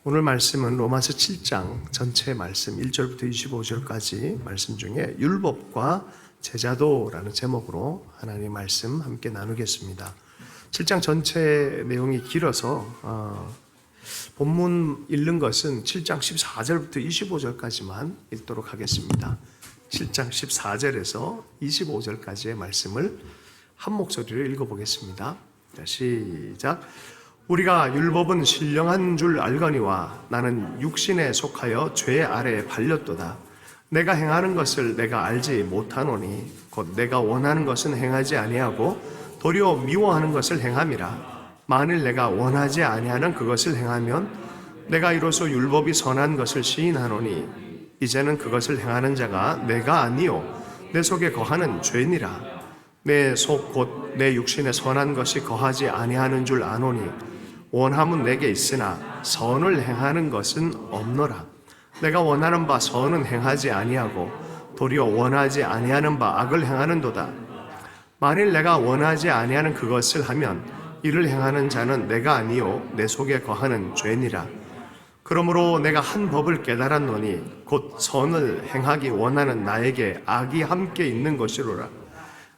오늘 말씀은 로마서 7장 전체 말씀 1절부터 25절까지 말씀 중에 율법과 제자도라는 제목으로 하나님의 말씀 함께 나누겠습니다. 7장 전체 내용이 길어서 본문 읽는 것은 7장 14절부터 25절까지만 읽도록 하겠습니다. 7장 14절에서 25절까지의 말씀을 한 목소리로 읽어보겠습니다. 시작. 우리가 율법은 신령한 줄 알거니와 나는 육신에 속하여 죄 아래에 발렸도다. 내가 행하는 것을 내가 알지 못하노니 곧 내가 원하는 것은 행하지 아니하고 도리어 미워하는 것을 행함이라. 만일 내가 원하지 아니하는 그것을 행하면 내가 이로써 율법이 선한 것을 시인하노니 이제는 그것을 행하는 자가 내가 아니요 내 속에 거하는 죄니라. 내 속 곧 내 육신에 선한 것이 거하지 아니하는 줄 아노니 원함은 내게 있으나 선을 행하는 것은 없노라. 내가 원하는 바 선은 행하지 아니하고 도리어 원하지 아니하는 바 악을 행하는도다. 만일 내가 원하지 아니하는 그것을 하면 이를 행하는 자는 내가 아니요 내 속에 거하는 죄니라. 그러므로 내가 한 법을 깨달았노니 곧 선을 행하기 원하는 나에게 악이 함께 있는 것이로라.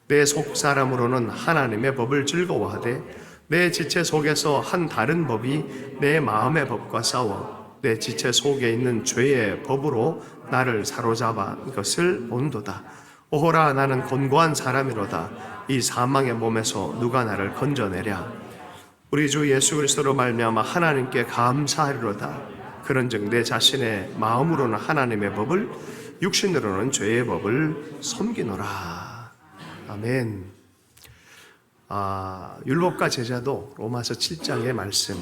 내 속 사람으로는 하나님의 법을 즐거워하되 내 지체 속에서 한 다른 법이 내 마음의 법과 싸워 내 지체 속에 있는 죄의 법으로 나를 사로잡아 것을 본도다. 오호라, 나는 곤고한 사람이로다. 이 사망의 몸에서 누가 나를 건져내랴. 우리 주 예수 그리스도로 말미암아 하나님께 감사하리로다. 그런즉 내 자신의 마음으로는 하나님의 법을, 육신으로는 죄의 법을 섬기노라. 아멘. 율법과 제자도 로마서 7장의 말씀,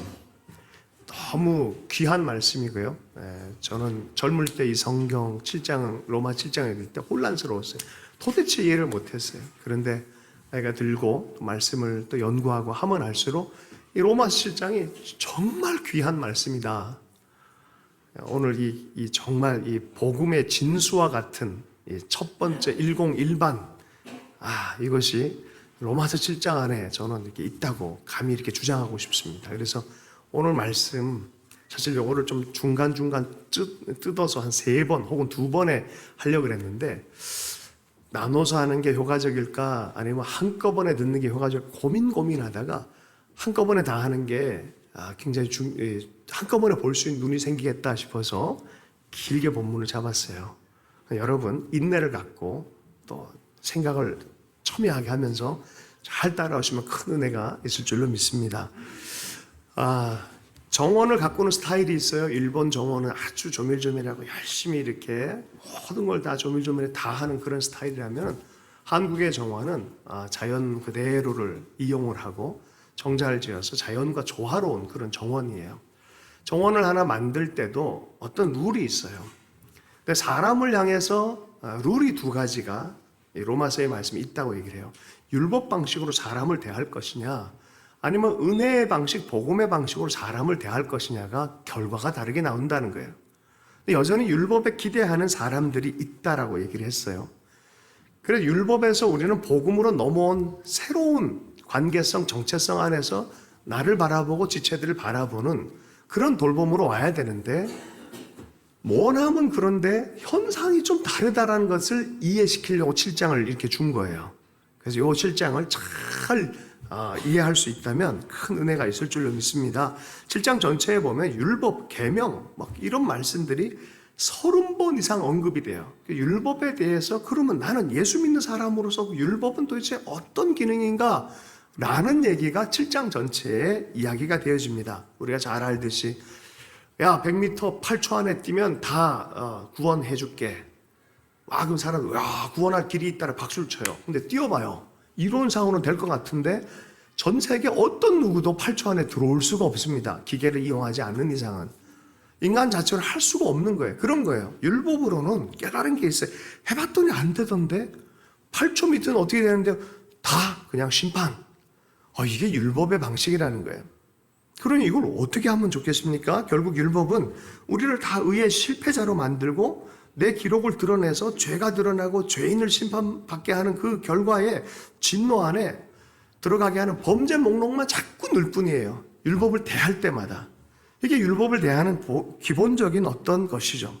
너무 귀한 말씀이고요. 저는 젊을 때 이 성경 7장, 로마 7장을 읽을 때 혼란스러웠어요. 도대체 이해를 못했어요. 그런데 나이가 들고 말씀을 또 연구하고 하면 할수록 이 로마 7장이 정말 귀한 말씀이다. 오늘 이 정말 이 복음의 진수와 같은 이 첫 번째 101반, 이것이 로마서 7장 안에 저는 이렇게 있다고 감히 이렇게 주장하고 싶습니다. 그래서 오늘 말씀, 사실 요거를 좀 중간중간 뜯어서 한 3번 혹은 2번에 하려고 했는데, 나눠서 하는 게 효과적일까 아니면 한꺼번에 듣는 게 효과적일까 고민하다가 한꺼번에 다 하는 게 굉장히 한꺼번에 볼 수 있는 눈이 생기겠다 싶어서 길게 본문을 잡았어요. 여러분 인내를 갖고 또 생각을 첨예하게 하면서 잘 따라오시면 큰 은혜가 있을 줄로 믿습니다. 정원을 가꾸는 스타일이 있어요. 일본 정원은 아주 조밀조밀하고 열심히 이렇게 모든 걸 다 조밀조밀하게 다 하는 그런 스타일이라면, 한국의 정원은 자연 그대로를 이용을 하고 정자를 지어서 자연과 조화로운 그런 정원이에요. 정원을 하나 만들 때도 어떤 룰이 있어요. 근데 사람을 향해서 룰이 2가지가 로마서의 말씀이 있다고 얘기를 해요. 율법 방식으로 사람을 대할 것이냐, 아니면 은혜의 방식, 복음의 방식으로 사람을 대할 것이냐가 결과가 다르게 나온다는 거예요. 근데 여전히 율법에 기대하는 사람들이 있다라고 얘기를 했어요. 그래서 율법에서 우리는 복음으로 넘어온 새로운 관계성, 정체성 안에서 나를 바라보고 지체들을 바라보는 그런 돌봄으로 와야 되는데, 원함은 그런데 현상이 좀 다르다라는 것을 이해시키려고 7장을 이렇게 준 거예요. 그래서 이 7장을 잘 이해할 수 있다면 큰 은혜가 있을 줄로 믿습니다. 7장 전체에 보면 율법, 계명 막 이런 말씀들이 30번 이상 언급이 돼요. 율법에 대해서 그러면 나는 예수 믿는 사람으로서 율법은 도대체 어떤 기능인가? 라는 얘기가 7장 전체에 이야기가 되어집니다. 우리가 잘 알듯이 100m 8초 안에 뛰면 다 구원해 줄게. 그럼 사람들 구원할 길이 있다라 박수를 쳐요. 근데 뛰어봐요. 이론상으로는 될 것 같은데 전 세계 어떤 누구도 8초 안에 들어올 수가 없습니다. 기계를 이용하지 않는 이상은. 인간 자체로 할 수가 없는 거예요. 그런 거예요. 율법으로는 깨달은 게 있어요. 해봤더니 안 되던데 8초 밑은 어떻게 되는데 다 그냥 심판. 이게 율법의 방식이라는 거예요. 그러니 이걸 어떻게 하면 좋겠습니까? 결국 율법은 우리를 다 의의 실패자로 만들고 내 기록을 드러내서 죄가 드러나고 죄인을 심판받게 하는 그 결과에 진노 안에 들어가게 하는 범죄 목록만 자꾸 넣을 뿐이에요. 율법을 대할 때마다. 이게 율법을 대하는 기본적인 어떤 것이죠.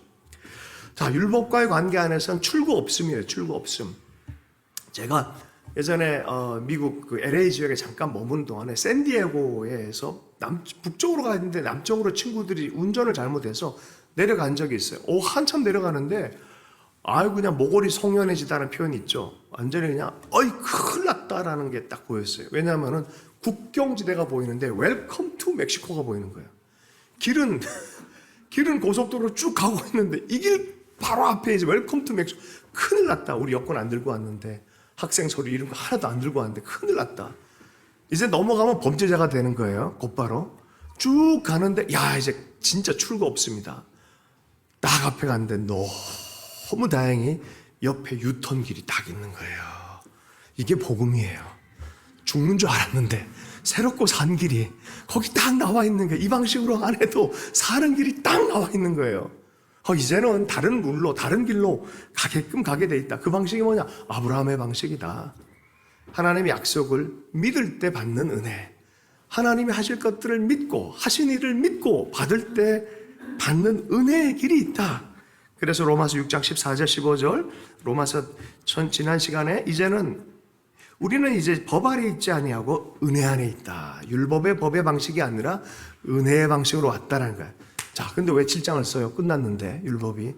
자, 율법과의 관계 안에서는 출구 없음이에요. 출구 없음. 제가 예전에 미국 그 LA 지역에 잠깐 머무는 동안에 샌디에고에서 북쪽으로 가는데 남쪽으로 친구들이 운전을 잘못해서 내려간 적이 있어요. 한참 내려가는데 그냥 모골이 송연해지다는 표현이 있죠. 완전히 그냥 큰일 났다라는 게 딱 보였어요. 왜냐하면은 국경지대가 보이는데 웰컴 투 멕시코가 보이는 거예요. 길은 고속도로로 쭉 가고 있는데 이 길 바로 앞에 이제 웰컴 투 멕시코. 큰일 났다. 우리 여권 안 들고 왔는데 학생 서류 이런 거 하나도 안 들고 왔는데 큰일 났다. 이제 넘어가면 범죄자가 되는 거예요. 곧바로 쭉 가는데 이제 진짜 출구 없습니다. 딱 앞에 갔는데 너무 다행히 옆에 유턴 길이 딱 있는 거예요. 이게 복음이에요. 죽는 줄 알았는데 새롭고 산 길이 거기 딱 나와 있는 거예요. 이 방식으로 안 해도 사는 길이 딱 나와 있는 거예요. 이제는 다른 룰로 다른 길로 가게끔 가게 돼 있다. 그 방식이 뭐냐? 아브라함의 방식이다. 하나님의 약속을 믿을 때 받는 은혜, 하나님이 하실 것들을 믿고 하신 일을 믿고 받을 때 받는 은혜의 길이 있다. 그래서 로마서 6장 14절 15절 로마서 지난 시간에 우리는 이제 법 아래 있지 아니하고 은혜 안에 있다. 율법의 법의 방식이 아니라 은혜의 방식으로 왔다라는 거예요. 자, 근데 왜 7장을 써요? 끝났는데 율법이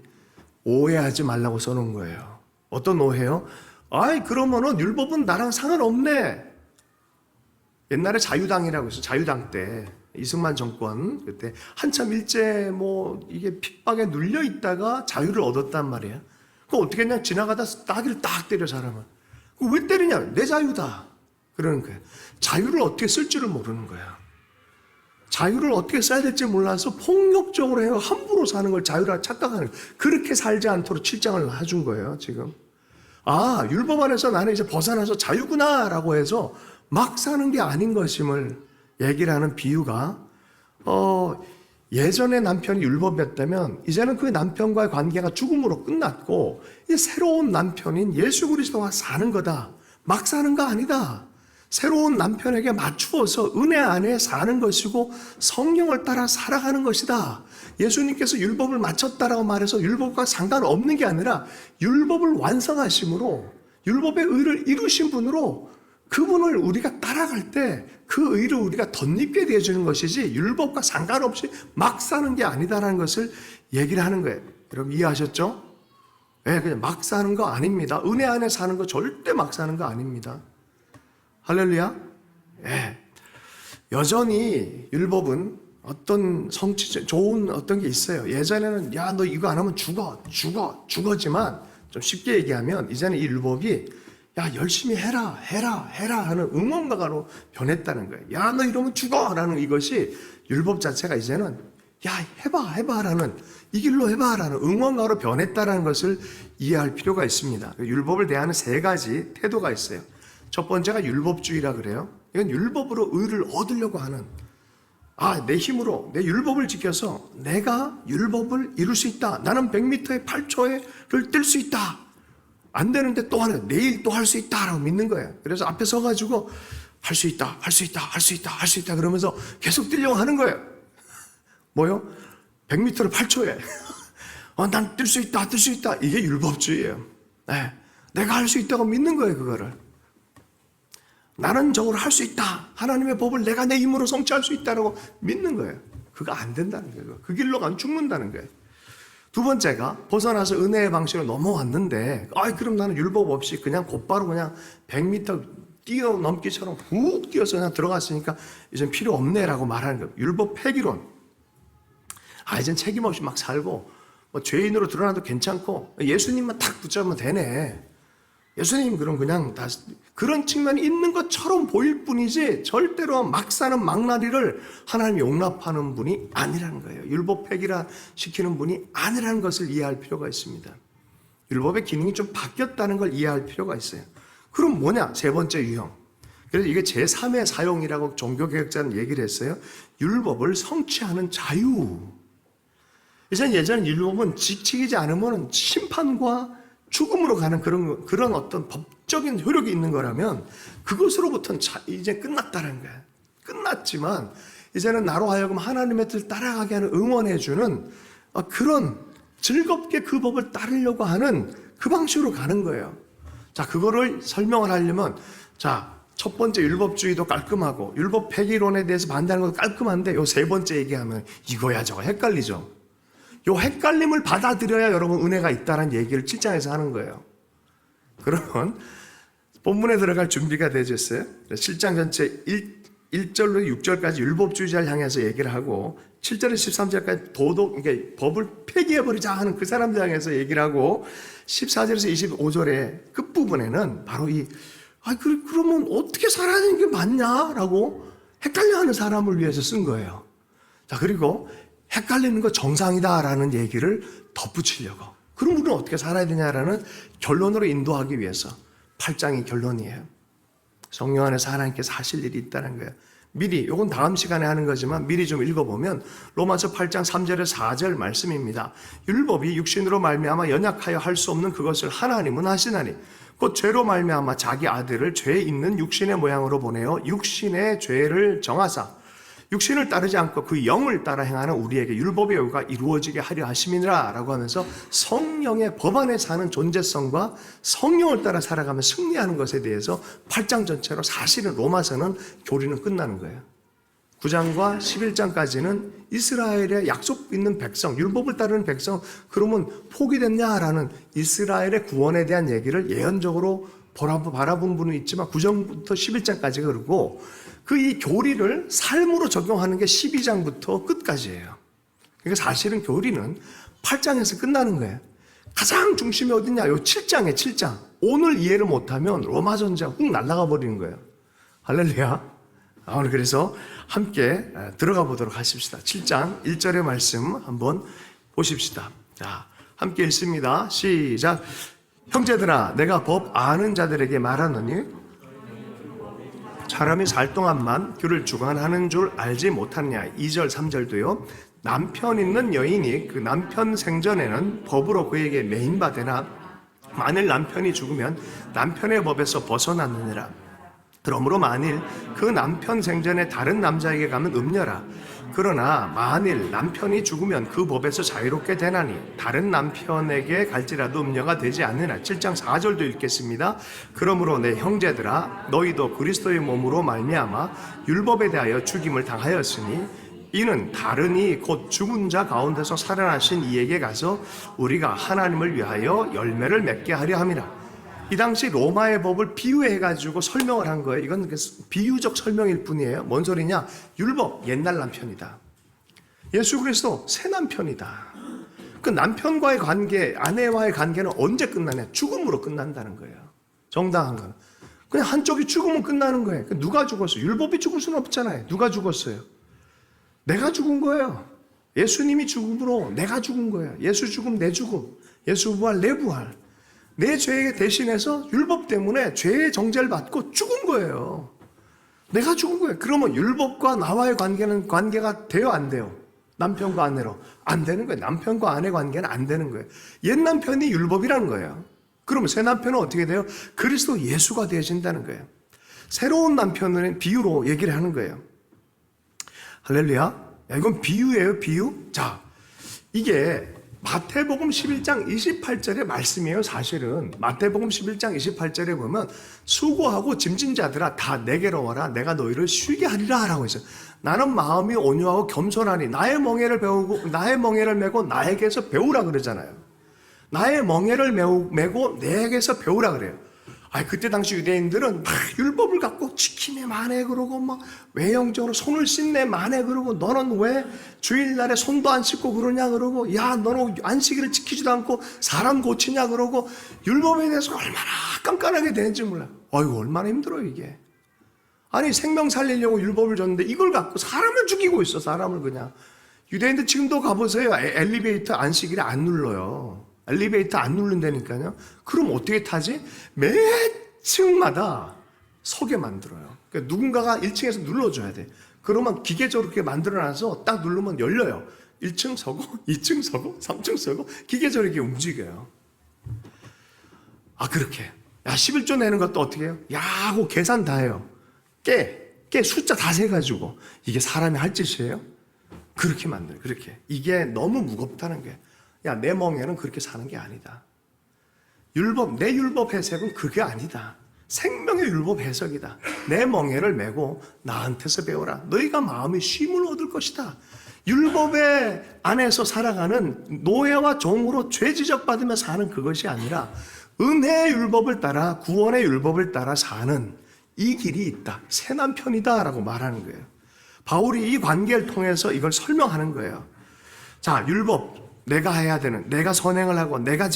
오해하지 말라고 써놓은 거예요. 어떤 오해요? 그러면은 율법은 나랑 상관없네. 옛날에 자유당이라고 했어요. 자유당 때 이승만 정권 그때 한참 일제 이게 핍박에 눌려 있다가 자유를 얻었단 말이에요. 그럼 어떻게 했냐? 지나가다 따귀를 딱 때려 사람을. 왜 때리냐? 내 자유다. 그러는 거예요. 자유를 어떻게 쓸 줄을 모르는 거야. 자유를 어떻게 써야 될지 몰라서 폭력적으로 해요. 함부로 사는 걸 자유라 착각하는 거예요. 그렇게 살지 않도록 7장을 해준 거예요, 지금. 율법 안에서 나는 이제 벗어나서 자유구나 라고 해서 막 사는 게 아닌 것임을 얘기를 하는 비유가 예전에 남편이 율법이었다면 이제는 그 남편과의 관계가 죽음으로 끝났고 이제 새로운 남편인 예수 그리스도와 사는 거다. 막 사는 거 아니다. 새로운 남편에게 맞추어서 은혜 안에 사는 것이고 성령을 따라 살아가는 것이다. 예수님께서 율법을 마쳤다라고 말해서 율법과 상관없는 게 아니라 율법을 완성하심으로 율법의 의를 이루신 분으로 그분을 우리가 따라갈 때 그 의를 우리가 덧입게 되어주는 것이지 율법과 상관없이 막 사는 게 아니다라는 것을 얘기를 하는 거예요. 여러분 이해하셨죠? 그냥 막 사는 거 아닙니다. 은혜 안에 사는 거 절대 막 사는 거 아닙니다. 할렐루야. 여전히 율법은 어떤 좋은 어떤 게 있어요. 예전에는 너 이거 안 하면 죽어지만 좀 쉽게 얘기하면 이제는 이 율법이 열심히 해라 하는 응원가로 변했다는 거예요. 너 이러면 죽어라는 이것이 율법 자체가 이제는 해봐라는 이 길로 해봐라는 응원가로 변했다는 것을 이해할 필요가 있습니다. 율법을 대하는 세 가지 태도가 있어요. 첫 번째가 율법주의라 그래요. 이건 율법으로 의를 얻으려고 하는 내 힘으로 내 율법을 지켜서 내가 율법을 이룰 수 있다. 나는 100m에 8초를 뛸 수 있다. 안 되는데 또 하는 내일 또 할 수 있다라고 믿는 거예요. 그래서 앞에 서가지고 할 수 있다 그러면서 계속 뛰려고 하는 거예요. 뭐요? 100m를 8초에 난 뛸 수 있다 이게 율법주의예요. 내가 할 수 있다고 믿는 거예요. 그거를 나는 저걸 할 수 있다. 하나님의 법을 내가 내 힘으로 성취할 수 있다라고 믿는 거예요. 그거 안 된다는 거예요. 그 길로 가면 죽는다는 거예요. 두 번째가 벗어나서 은혜의 방식으로 넘어왔는데 그럼 나는 율법 없이 그냥 곧바로 그냥 100m 뛰어넘기처럼 훅 뛰어서 그냥 들어갔으니까 이젠 필요 없네라고 말하는 거예요. 율법 폐기론. 이젠 책임 없이 막 살고 죄인으로 드러나도 괜찮고 예수님만 탁 붙잡으면 되네. 예수님 그럼 그냥 다 그런 측면이 있는 것처럼 보일 뿐이지 절대로 막 사는 망나니를 하나님이 용납하는 분이 아니라는 거예요. 율법 폐기라 시키는 분이 아니라는 것을 이해할 필요가 있습니다. 율법의 기능이 좀 바뀌었다는 걸 이해할 필요가 있어요. 그럼 뭐냐? 세 번째 유형. 그래서 이게 제3의 사용이라고 종교개혁자는 얘기를 했어요. 율법을 성취하는 자유. 이제는 예전 율법은 지키지 않으면 심판과 죽음으로 가는 그런 어떤 법적인 효력이 있는 거라면 그것으로부터는 이제 끝났다는 거예요. 끝났지만 이제는 나로 하여금 하나님의 뜻을 따라가게 하는 응원해주는 그런 즐겁게 그 법을 따르려고 하는 그 방식으로 가는 거예요. 자, 그거를 설명을 하려면, 자, 첫 번째 율법주의도 깔끔하고 율법 폐기론에 대해서 반대하는 것도 깔끔한데 요 세 번째 얘기하면 이거야 저거 헷갈리죠. 요 헷갈림을 받아들여야 여러분 은혜가 있다는 얘기를 7장에서 하는 거예요. 그러면 본문에 들어갈 준비가 되셨어요? 7장 전체 1절로 6절까지 율법주의자를 향해서 얘기를 하고 7절에서 13절까지 그러니까 법을 폐기해버리자 하는 그 사람들 향해서 얘기를 하고 14절에서 25절의 끝부분에는 바로 그러면 어떻게 살아야 되는 게 맞냐라고 헷갈려하는 사람을 위해서 쓴 거예요. 자, 그리고 헷갈리는 거 정상이다라는 얘기를 덧붙이려고. 그럼 우리는 어떻게 살아야 되냐라는 결론으로 인도하기 위해서 8장이 결론이에요. 성령 안에서 하나님께서 하실 일이 있다는 거예요. 미리, 이건 다음 시간에 하는 거지만 미리 좀 읽어보면 로마서 8장 3절에서 4절 말씀입니다. 율법이 육신으로 말미암아 연약하여 할 수 없는 그것을 하나님은 하시나니 곧 죄로 말미암아 자기 아들을 죄 있는 육신의 모양으로 보내어 육신의 죄를 정하사 육신을 따르지 않고 그 영을 따라 행하는 우리에게 율법의 여유가 이루어지게 하려 하심이니라 라고 하면서 성령의 법 안에 사는 존재성과 성령을 따라 살아가며 승리하는 것에 대해서 8장 전체로 사실은 로마서는 교리는 끝나는 거예요. 9장과 11장까지는 이스라엘의 약속 있는 백성, 율법을 따르는 백성, 그러면 포기됐냐라는 이스라엘의 구원에 대한 얘기를 예언적으로 바라본 분은 있지만 9장부터 11장까지가 그러고 이 교리를 삶으로 적용하는 게 12장부터 끝까지예요. 그러니까 사실은 교리는 8장에서 끝나는 거예요. 가장 중심이 어디냐? 요 7장에 7장. 오늘 이해를 못하면 로마 전쟁 훅 날아가 버리는 거예요. 할렐루야. 오늘 그래서 함께 들어가 보도록 하십시다. 7장 1절의 말씀 한번 보십시다. 자, 함께 읽습니다. 시작. 형제들아, 내가 법 아는 자들에게 말하노니 사람이 살 동안만 그를 주관하는 줄 알지 못하느냐. 2절 3절도요. 남편 있는 여인이 그 남편 생전에는 법으로 그에게 매인받으나 만일 남편이 죽으면 남편의 법에서 벗어났느니라. 그러므로 만일 그 남편 생전에 다른 남자에게 가면 음녀라. 그러나 만일 남편이 죽으면 그 법에서 자유롭게 되나니 다른 남편에게 갈지라도 음녀가 되지 않느냐. 7장 4절도 읽겠습니다. 그러므로 내 형제들아, 너희도 그리스도의 몸으로 말미암아 율법에 대하여 죽임을 당하였으니 이는 다른이 곧 죽은 자 가운데서 살아나신 이에게 가서 우리가 하나님을 위하여 열매를 맺게 하려 함이라. 이 당시 로마의 법을 비유해가지고 설명을 한 거예요. 이건 비유적 설명일 뿐이에요. 뭔 소리냐? 율법, 옛날 남편이다. 예수 그리스도 새 남편이다. 그 남편과의 관계, 아내와의 관계는 언제 끝나냐? 죽음으로 끝난다는 거예요. 정당한 건. 그냥 한쪽이 죽으면 끝나는 거예요. 누가 죽었어요? 율법이 죽을 수는 없잖아요. 누가 죽었어요? 내가 죽은 거예요. 예수님이 죽음으로 내가 죽은 거예요. 예수 죽음, 내 죽음. 예수 부활, 내 부활. 내 죄에 대신해서 율법 때문에 죄의 정죄를 받고 죽은 거예요. 내가 죽은 거예요. 그러면 율법과 나와의 관계가 돼요, 안 돼요? 남편과 아내로. 안 되는 거예요. 남편과 아내 관계는 안 되는 거예요. 옛 남편이 율법이라는 거예요. 그러면 새 남편은 어떻게 돼요? 그리스도 예수가 되어진다는 거예요. 새로운 남편은 비유로 얘기를 하는 거예요. 할렐루야. 야, 이건 비유예요, 비유? 자, 이게 마태복음 11장 28절의 말씀이에요. 사실은 마태복음 11장 28절에 보면 수고하고 짐진 자들아 다 내게로 와라. 내가 너희를 쉬게 하리라 라고 했어요. 나는 마음이 온유하고 겸손하니 나의 멍에를 메고 나에게서 배우라 그러잖아요. 나의 멍에를 메고 내게서 배우라 그래요. 그때 당시 유대인들은 막 율법을 갖고 지키네 마네 그러고 막 외형적으로 손을 씻네 마네 그러고 너는 왜 주일날에 손도 안 씻고 그러냐 그러고 야 너는 안식일을 지키지도 않고 사람 고치냐 그러고 율법에 대해서 얼마나 깐깐하게 되는지 몰라요. 얼마나 힘들어요 이게. 아니 생명 살리려고 율법을 줬는데 이걸 갖고 사람을 죽이고 있어. 사람을 그냥. 유대인들 지금도 가보세요. 엘리베이터 안식일에 안 눌러요. 엘리베이터 안 누른다니까요. 그럼 어떻게 타지? 매 층마다 서게 만들어요. 그러니까 누군가가 1층에서 눌러줘야 돼. 그러면 기계적으로 그렇게 만들어놔서 딱 누르면 열려요. 1층 서고, 2층 서고, 3층 서고 기계적으로 이렇게 움직여요. 그렇게. 11조 내는 것도 어떻게 해요? 야 하고 계산 다 해요. 숫자 다 세가지고 이게 사람이 할 짓이에요? 그렇게 만들어요. 그렇게. 이게 너무 무겁다는 게. 야, 내 멍에는 그렇게 사는 게 아니다. 내 율법 해석은 그게 아니다. 생명의 율법 해석이다. 내 멍에를 메고 나한테서 배워라. 너희가 마음의 쉼을 얻을 것이다. 율법의 안에서 살아가는 노예와 종으로 죄 지적받으며 사는 그것이 아니라 은혜의 율법을 따라 구원의 율법을 따라 사는 이 길이 있다. 새 남편이다 라고 말하는 거예요. 바울이 이 관계를 통해서 이걸 설명하는 거예요. 자, 율법 내가 해야 되는, 내가 선행을 하고 내가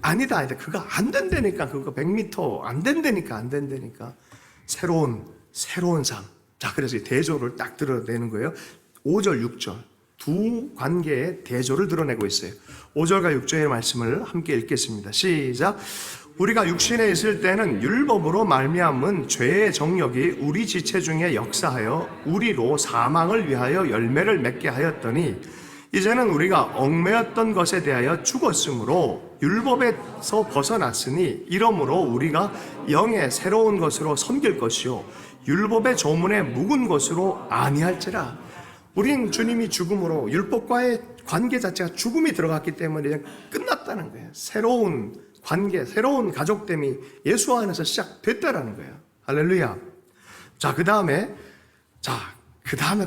아니다. 그거 안 된다니까. 그거 100m 안 된다니까. 새로운 삶. 자, 그래서 이 대조를 딱 드러내는 거예요. 5절, 6절. 두 관계의 대조를 드러내고 있어요. 5절과 6절의 말씀을 함께 읽겠습니다. 시작. 우리가 육신에 있을 때는 율법으로 말미암은 죄의 정욕이 우리 지체 중에 역사하여 우리로 사망을 위하여 열매를 맺게 하였더니 이제는 우리가 얽매였던 것에 대하여 죽었으므로 율법에서 벗어났으니 이러므로 우리가 영의 새로운 것으로 섬길 것이요 율법의 조문에 묵은 것으로 아니할지라. 우린 주님이 죽음으로 율법과의 관계 자체가 죽음이 들어갔기 때문에 끝났다는 거예요. 새로운 관계, 새로운 가족됨이 예수 안에서 시작됐다라는 거예요. 할렐루야. 자, 그 다음에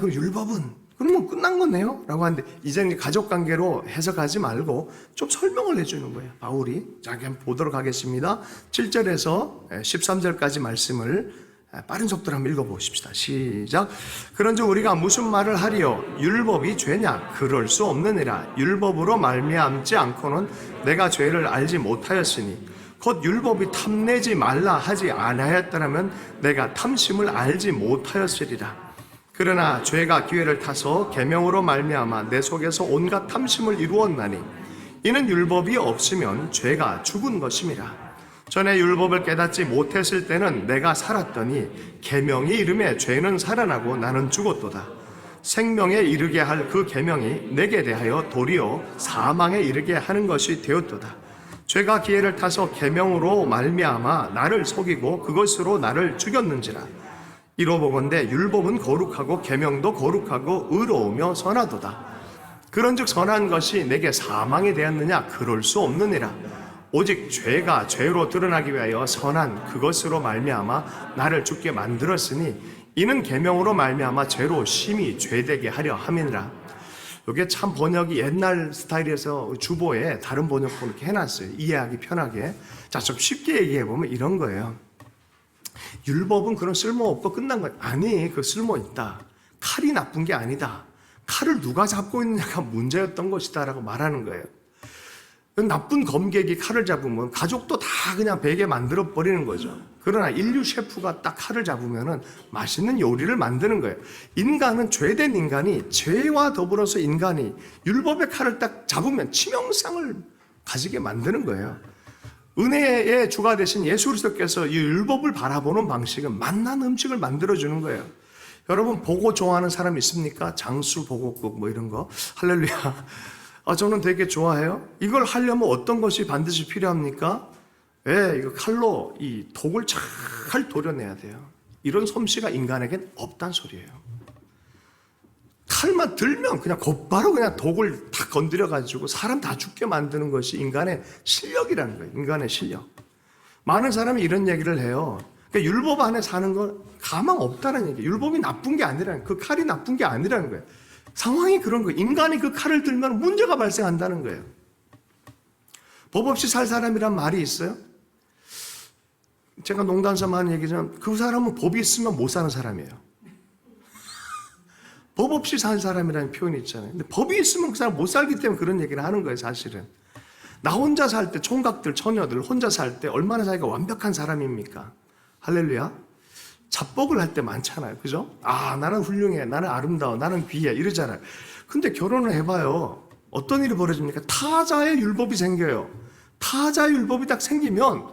그 율법은 그러면 끝난 거네요? 라고 하는데 이제는 가족관계로 해석하지 말고 좀 설명을 해주는 거예요. 바울이. 자, 한번 보도록 하겠습니다. 7절에서 13절까지 말씀을 빠른 속도로 한번 읽어보십시다. 시작. 그런즉 우리가 무슨 말을 하리요? 율법이 죄냐? 그럴 수 없느니라. 율법으로 말미암지 않고는 내가 죄를 알지 못하였으니 곧 율법이 탐내지 말라 하지 아니하였더라면 내가 탐심을 알지 못하였으리라. 그러나 죄가 기회를 타서 계명으로 말미암아 내 속에서 온갖 탐심을 이루었나니 이는 율법이 없으면 죄가 죽은 것임이라. 전에 율법을 깨닫지 못했을 때는 내가 살았더니 계명이 이름에 죄는 살아나고 나는 죽었도다. 생명에 이르게 할 그 계명이 내게 대하여 도리어 사망에 이르게 하는 것이 되었도다. 죄가 기회를 타서 계명으로 말미암아 나를 속이고 그것으로 나를 죽였는지라. 이로보건대 율법은 거룩하고 계명도 거룩하고 의로우며 선하도다. 그런즉 선한 것이 내게 사망이 되었느냐? 그럴 수 없느니라. 오직 죄가 죄로 드러나기 위하여 선한 그것으로 말미암아 나를 죽게 만들었으니 이는 계명으로 말미암아 죄로 심히 죄되게 하려 함이니라. 이게 참 번역이 옛날 스타일에서 주보에 다른 번역본 이렇게 해놨어요. 이해하기 편하게. 자, 좀 쉽게 얘기해보면 이런 거예요. 율법은 그런 쓸모없고 끝난 거예요. 아니, 그 쓸모있다. 칼이 나쁜 게 아니다. 칼을 누가 잡고 있느냐가 문제였던 것이다 라고 말하는 거예요. 나쁜 검객이 칼을 잡으면 가족도 다 그냥 베개 만들어 버리는 거죠. 그러나 인류 셰프가 딱 칼을 잡으면 맛있는 요리를 만드는 거예요. 인간은 죄된 인간이 죄와 더불어서 인간이 율법의 칼을 딱 잡으면 치명상을 가지게 만드는 거예요. 은혜의 주가 되신 예수 그리스도께서 이 율법을 바라보는 방식은 맛난 음식을 만들어주는 거예요. 여러분 보고 좋아하는 사람 있습니까? 장수 보고국 뭐 이런 거. 할렐루야. 저는 되게 좋아해요. 이걸 하려면 어떤 것이 반드시 필요합니까? 이거 칼로 이 독을 잘 도려내야 돼요. 이런 솜씨가 인간에겐 없단 소리예요. 칼만 들면 그냥 곧바로 그냥 독을 다 건드려가지고 사람 다 죽게 만드는 것이 인간의 실력이라는 거예요. 인간의 실력. 많은 사람이 이런 얘기를 해요. 그러니까 율법 안에 사는 건 가망 없다는 얘기예요. 율법이 나쁜 게 아니라는 거예요. 그 칼이 나쁜 게 아니라는 거예요. 상황이 그런 거예요. 인간이 그 칼을 들면 문제가 발생한다는 거예요. 법 없이 살 사람이란 말이 있어요. 제가 농담삼아 하는 얘기지만 그 사람은 법이 있으면 못 사는 사람이에요. 법 없이 산 사람이라는 표현이 있잖아요. 근데 법이 있으면 그 사람 못 살기 때문에 그런 얘기를 하는 거예요, 사실은. 나 혼자 살 때, 총각들, 처녀들 혼자 살 때 얼마나 자기가 완벽한 사람입니까? 할렐루야. 자뻑을 할 때 많잖아요. 그죠? 나는 훌륭해. 나는 아름다워. 나는 귀해. 이러잖아요. 근데 결혼을 해봐요. 어떤 일이 벌어집니까? 타자의 율법이 생겨요. 타자의 율법이 딱 생기면,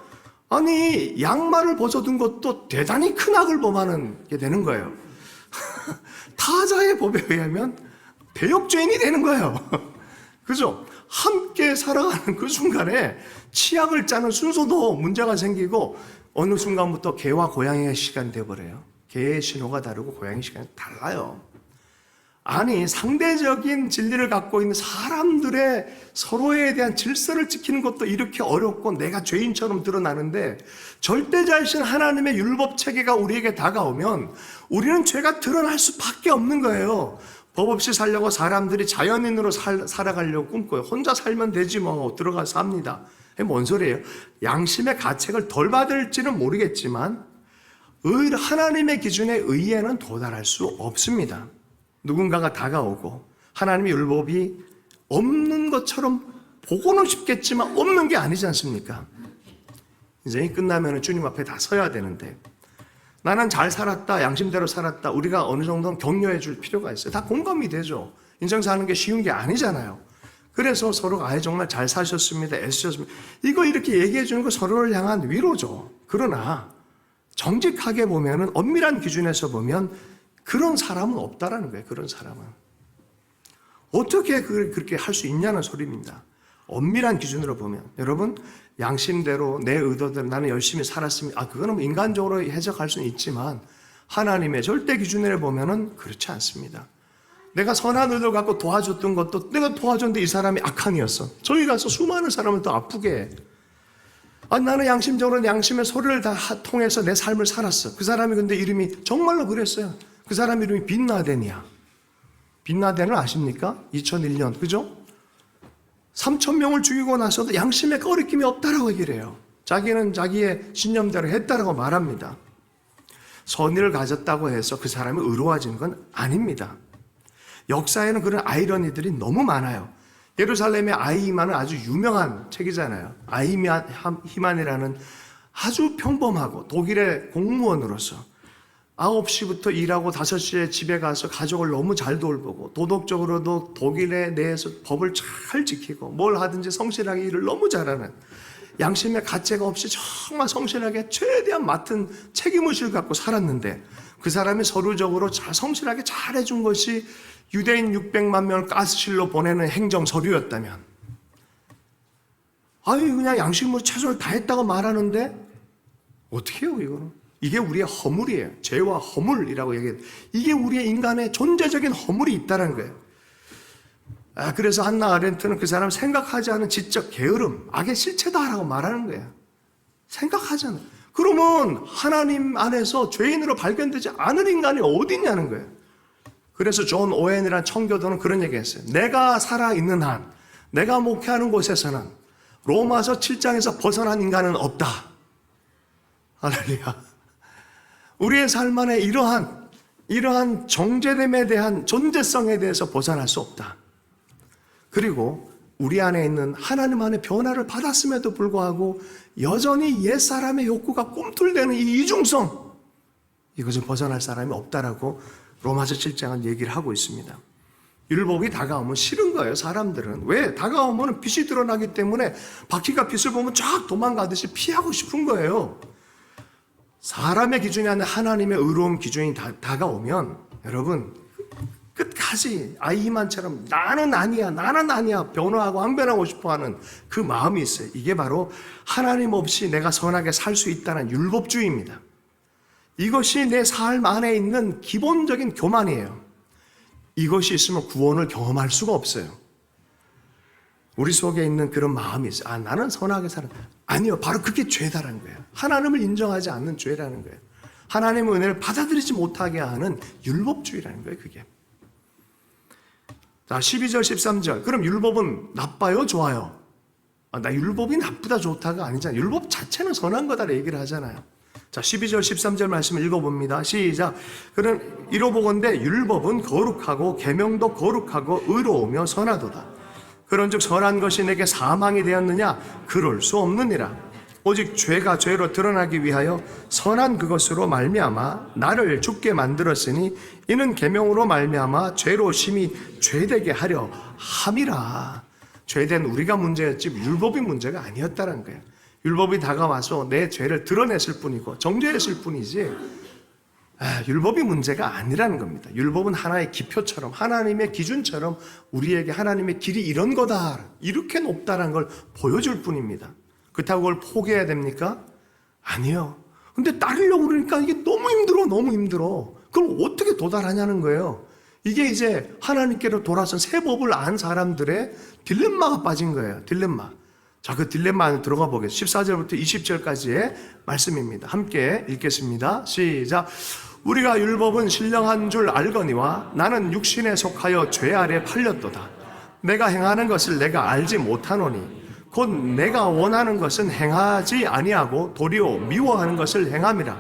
양말을 벗어둔 것도 대단히 큰 악을 범하는 게 되는 거예요. 타자의 법에 의하면 대역죄인이 되는 거예요. 그죠? 함께 살아가는 그 순간에 치약을 짜는 순서도 문제가 생기고 어느 순간부터 개와 고양이의 시간이 되어버려요. 개의 신호가 다르고 고양이 시간이 달라요. 아니, 상대적인 진리를 갖고 있는 사람들의 서로에 대한 질서를 지키는 것도 이렇게 어렵고 내가 죄인처럼 드러나는데, 절대자이신 하나님의 율법 체계가 우리에게 다가오면 우리는 죄가 드러날 수밖에 없는 거예요. 법 없이 살려고 사람들이 자연인으로 살아가려고 꿈꿔요. 혼자 살면 되지 뭐, 들어가서 삽니다. 뭔 소리예요? 양심의 가책을 덜 받을지는 모르겠지만 하나님의 기준의 의에는 도달할 수 없습니다. 누군가가 다가오고 하나님의 율법이 없는 것처럼 보고는 싶겠지만 없는 게 아니지 않습니까? 인생이 끝나면 주님 앞에 다 서야 되는데, 나는 잘 살았다, 양심대로 살았다, 우리가 어느 정도는 격려해 줄 필요가 있어요. 다 공감이 되죠. 인생 사는 게 쉬운 게 아니잖아요. 그래서 서로가 정말 잘 사셨습니다, 애쓰셨습니다, 이거 이렇게 얘기해 주는 거 서로를 향한 위로죠. 그러나 정직하게 보면은, 엄밀한 기준에서 보면 그런 사람은 없다라는 거예요. 그런 사람은 어떻게 그렇게 할 수 있냐는 소리입니다. 엄밀한 기준으로 보면, 여러분, 양심대로 내 의도대로 나는 열심히 살았습니다, 그거는 인간적으로 해석할 수는 있지만 하나님의 절대 기준으로 보면은 그렇지 않습니다. 내가 선한 의도를 갖고 도와줬던 것도 내가 도와줬는데 이 사람이 악한이었어. 저기 가서 수많은 사람을 더 아프게 해. 나는 양심적으로 양심의 소리를 다 통해서 내 삶을 살았어. 그 사람이 근데 이름이 정말로 그랬어요. 그 사람 이름이 빈라덴이야. 빈라덴을 아십니까? 2001년, 그죠? 3,000명을 죽이고 나서도 양심에 거리낌이 없다라고 얘기를 해요. 자기는 자기의 신념대로 했다라고 말합니다. 선의를 가졌다고 해서 그 사람이 의로워지는 건 아닙니다. 역사에는 그런 아이러니들이 너무 많아요. 예루살렘의 아이히만은 아주 유명한 책이잖아요. 아이히만이라는 아주 평범하고 독일의 공무원으로서 9시부터 일하고 5시에 집에 가서 가족을 너무 잘 돌보고 도덕적으로도 독일에 내에서 법을 잘 지키고 뭘 하든지 성실하게 일을 너무 잘하는, 양심의 가책 없이 정말 성실하게 최대한 맡은 책임의식을 갖고 살았는데, 그 사람이 서류적으로 성실하게 잘해준 것이 유대인 600만 명을 가스실로 보내는 행정 서류였다면, 그냥 양심으로 최선을 다했다고 말하는데 어떻게 해요? 이거는 이게 우리의 허물이에요. 죄와 허물이라고 얘기해요. 이게 우리의 인간의 존재적인 허물이 있다는 거예요. 그래서 한나 아렌트는 그 사람 생각하지 않은 지적 게으름, 악의 실체다라고 말하는 거예요. 생각하지 않은. 그러면 하나님 안에서 죄인으로 발견되지 않은 인간이 어디 있냐는 거예요. 그래서 존 오웬이라는 청교도는 그런 얘기했어요. 내가 살아있는 한, 내가 목회하는 곳에서는 로마서 7장에서 벗어난 인간은 없다. 할렐루야. 우리의 삶 안에 이러한 정죄됨에 대한 존재성에 대해서 벗어날 수 없다. 그리고 우리 안에 있는 하나님 안의 변화를 받았음에도 불구하고 여전히 옛사람의 욕구가 꿈틀대는 이 이중성, 이것을 벗어날 사람이 없다라고 로마서 7장은 얘기를 하고 있습니다. 율법이 다가오면 싫은 거예요, 사람들은. 왜? 다가오면 빛이 드러나기 때문에 바퀴가 빛을 보면 쫙 도망가듯이 피하고 싶은 거예요. 사람의 기준이 아니라 하나님의 의로운 기준이 다가오면 여러분 끝까지 아이만처럼 나는 아니야 변화하고 항변하고 싶어하는 그 마음이 있어요. 이게 바로 하나님 없이 내가 선하게 살 수 있다는 율법주의입니다. 이것이 내 삶 안에 있는 기본적인 교만이에요. 이것이 있으면 구원을 경험할 수가 없어요. 우리 속에 있는 그런 마음이 있어요. 나는 선하게 살아. 아니요, 바로 그게 죄다라는 거예요. 하나님을 인정하지 않는 죄라는 거예요. 하나님의 은혜를 받아들이지 못하게 하는 율법주의라는 거예요, 그게. 자, 12절, 13절. 그럼 율법은 나빠요, 좋아요? 나 율법이 나쁘다, 좋다가 아니잖아요. 율법 자체는 선한 거다라고 얘기를 하잖아요. 자, 12절, 13절 말씀을 읽어봅니다. 시작. 그럼 이로보건대 율법은 거룩하고 계명도 거룩하고 의로우며 선하도다. 그런즉 선한 것이 내게 사망이 되었느냐? 그럴 수 없느니라. 오직 죄가 죄로 드러나기 위하여 선한 그것으로 말미암아 나를 죽게 만들었으니 이는 계명으로 말미암아 죄로 심히 죄되게 하려 함이라. 죄된 우리가 문제였지 율법이 문제가 아니었다는 거예요. 율법이 다가와서 내 죄를 드러냈을 뿐이고 정죄했을 뿐이지 율법이 문제가 아니라는 겁니다. 율법은 하나의 기표처럼 하나님의 기준처럼 우리에게 하나님의 길이 이런 거다, 이렇게 높다는 걸 보여줄 뿐입니다. 그렇다고 그걸 포기해야 됩니까? 아니요. 근데 따르려고 그러니까 이게 너무 힘들어, 너무 힘들어. 그럼 어떻게 도달하냐는 거예요. 이게 이제 하나님께로 돌아선 새 법을 안 사람들의 딜레마가 빠진 거예요. 딜레마. 자, 그 딜레마 안에 들어가 보겠습니다. 14절부터 20절까지의 말씀입니다. 함께 읽겠습니다. 시작. 우리가 율법은 신령한 줄 알거니와 나는 육신에 속하여 죄 아래 팔렸도다. 내가 행하는 것을 내가 알지 못하노니 곧 내가 원하는 것은 행하지 아니하고 도리어 미워하는 것을 행함이라.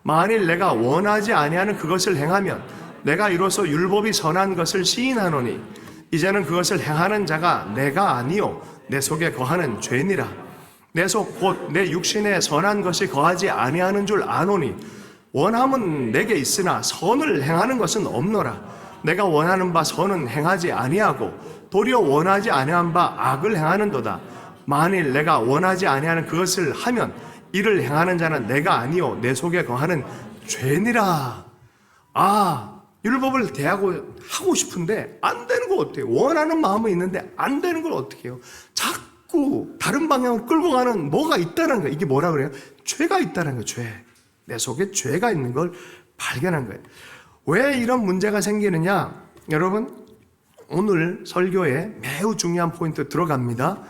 만일 내가 원하지 아니하는 그것을 행하면 내가 이로써 율법이 선한 것을 시인하노니 이제는 그것을 행하는 자가 내가 아니요 내 속에 거하는 죄니라. 내 속 곧 내 육신에 선한 것이 거하지 아니하는 줄 아노니 원함은 내게 있으나 선을 행하는 것은 없노라. 내가 원하는 바 선은 행하지 아니하고 도리어 원하지 아니한 바 악을 행하는도다. 만일 내가 원하지 아니하는 그것을 하면 이를 행하는 자는 내가 아니요 내 속에 거하는 죄니라. 아, 율법을 하고 싶은데 안 되는 걸 어떻게 해요? 원하는 마음은 있는데 안 되는 걸 어떻게 해요? 자꾸 다른 방향으로 끌고 가는 뭐가 있다는 거예요. 이게 뭐라 그래요? 죄가 있다는 거예요. 죄. 내 속에 죄가 있는 걸 발견한 거예요. 왜 이런 문제가 생기느냐? 여러분, 오늘 설교에 매우 중요한 포인트 들어갑니다.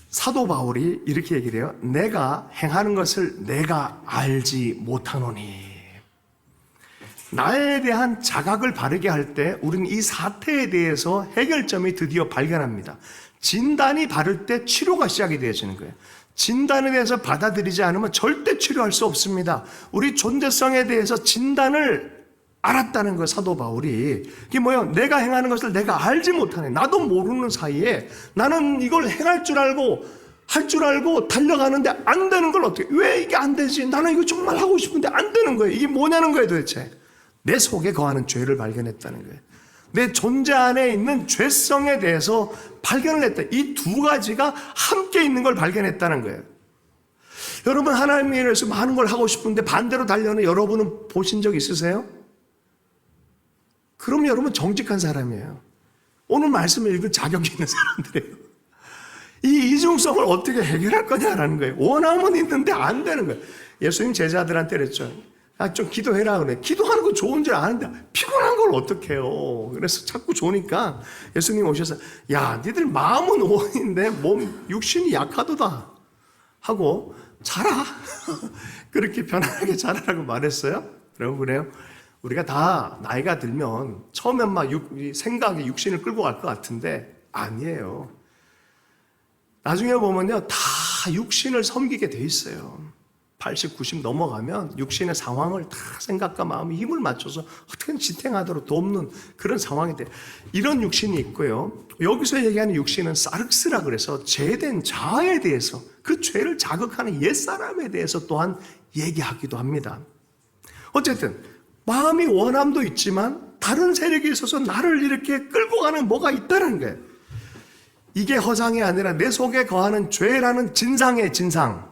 사도 바울이 이렇게 얘기를 해요. 내가 행하는 것을 내가 알지 못하노니. 나에 대한 자각을 바르게 할 때 우리는 이 사태에 대해서 해결점이 드디어 발견합니다. 진단이 바를 때 치료가 시작이 되어지는 거예요. 진단에 대해서 받아들이지 않으면 절대 치료할 수 없습니다. 우리 존재성에 대해서 진단을 알았다는 거예요, 사도 바울이. 이게 뭐예요? 내가 행하는 것을 내가 알지 못하네. 나도 모르는 사이에 나는 이걸 행할 줄 알고 할 줄 알고 달려가는데 안 되는 걸 어떻게, 왜 이게 안 되지? 나는 이거 정말 하고 싶은데 안 되는 거예요. 이게 뭐냐는 거예요, 도대체. 내 속에 거하는 죄를 발견했다는 거예요. 내 존재 안에 있는 죄성에 대해서 발견을 했다. 이 두 가지가 함께 있는 걸 발견했다는 거예요. 여러분, 하나님에 대해서 많은 걸 하고 싶은데 반대로 달려는 여러분은 보신 적 있으세요? 그럼 여러분 정직한 사람이에요. 오늘 말씀을 읽을 자격이 있는 사람들이에요. 이 이중성을 어떻게 해결할 거냐라는 거예요. 원함은 있는데 안 되는 거예요. 예수님 제자들한테 그랬죠. 좀 기도해라 그래. 기도하는 거 좋은 줄 아는데 피곤한 걸 어떻게 해요. 그래서 자꾸 좋으니까 예수님 오셔서 야, 니들 마음은 오인데 몸 육신이 약하도다 하고 자라. 그렇게 편안하게 자라라고 말했어요. 여러분, 그래요? 우리가 다 나이가 들면 처음엔 막 생각이 육신을 끌고 갈 것 같은데 아니에요. 나중에 보면요, 다 육신을 섬기게 돼 있어요. 80, 90 넘어가면 육신의 상황을 다 생각과 마음이 힘을 맞춰서 어떻게든 지탱하도록 돕는 그런 상황이 돼요. 이런 육신이 있고요. 여기서 얘기하는 육신은 사륵스라 그래서 죄된 자아에 대해서, 그 죄를 자극하는 옛사람에 대해서 또한 얘기하기도 합니다. 어쨌든 마음이 원함도 있지만 다른 세력이 있어서 나를 이렇게 끌고 가는 뭐가 있다는 거예요. 이게 허상이 아니라 내 속에 거하는 죄라는 진상의 진상.